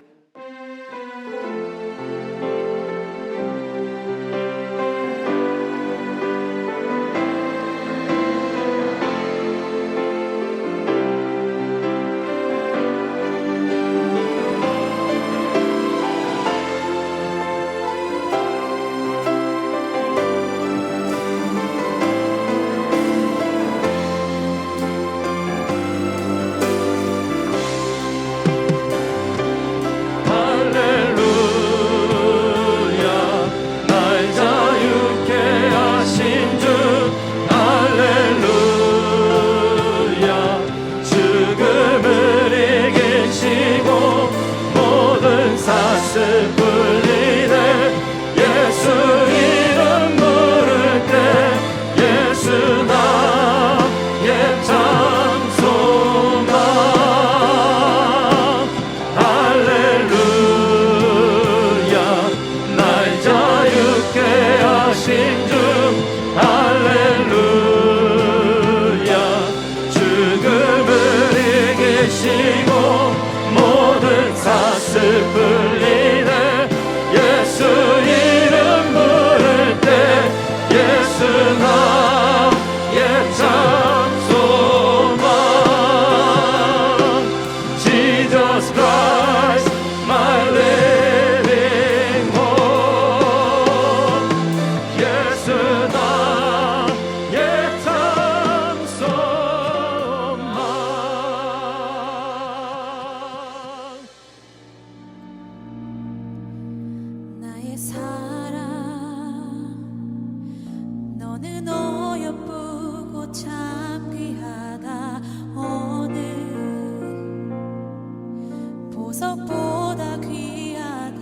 S6: 보석보다 귀하다.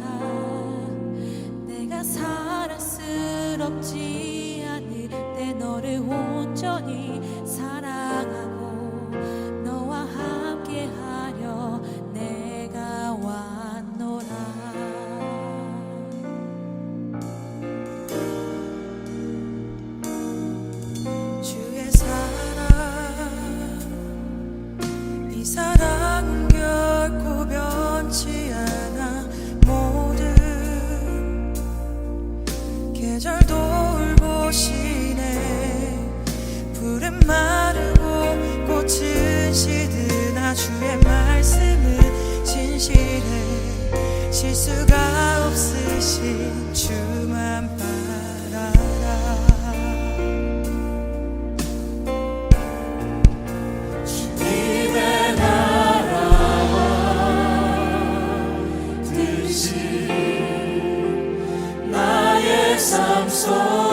S6: 내가 사랑스럽지 않을 때 너를 온전히 사랑하고 너와 함께하려 내가 왔노라. 주의 사랑, 이 사랑은 결코 변치 않아. 모든 계절 돌보시네. 푸른 마르고 꽃은 시드나 주의 말씀은 진실해. 실수가 없으신 주만 바라라. 주님의 나라와 뜻이 나의 삶 속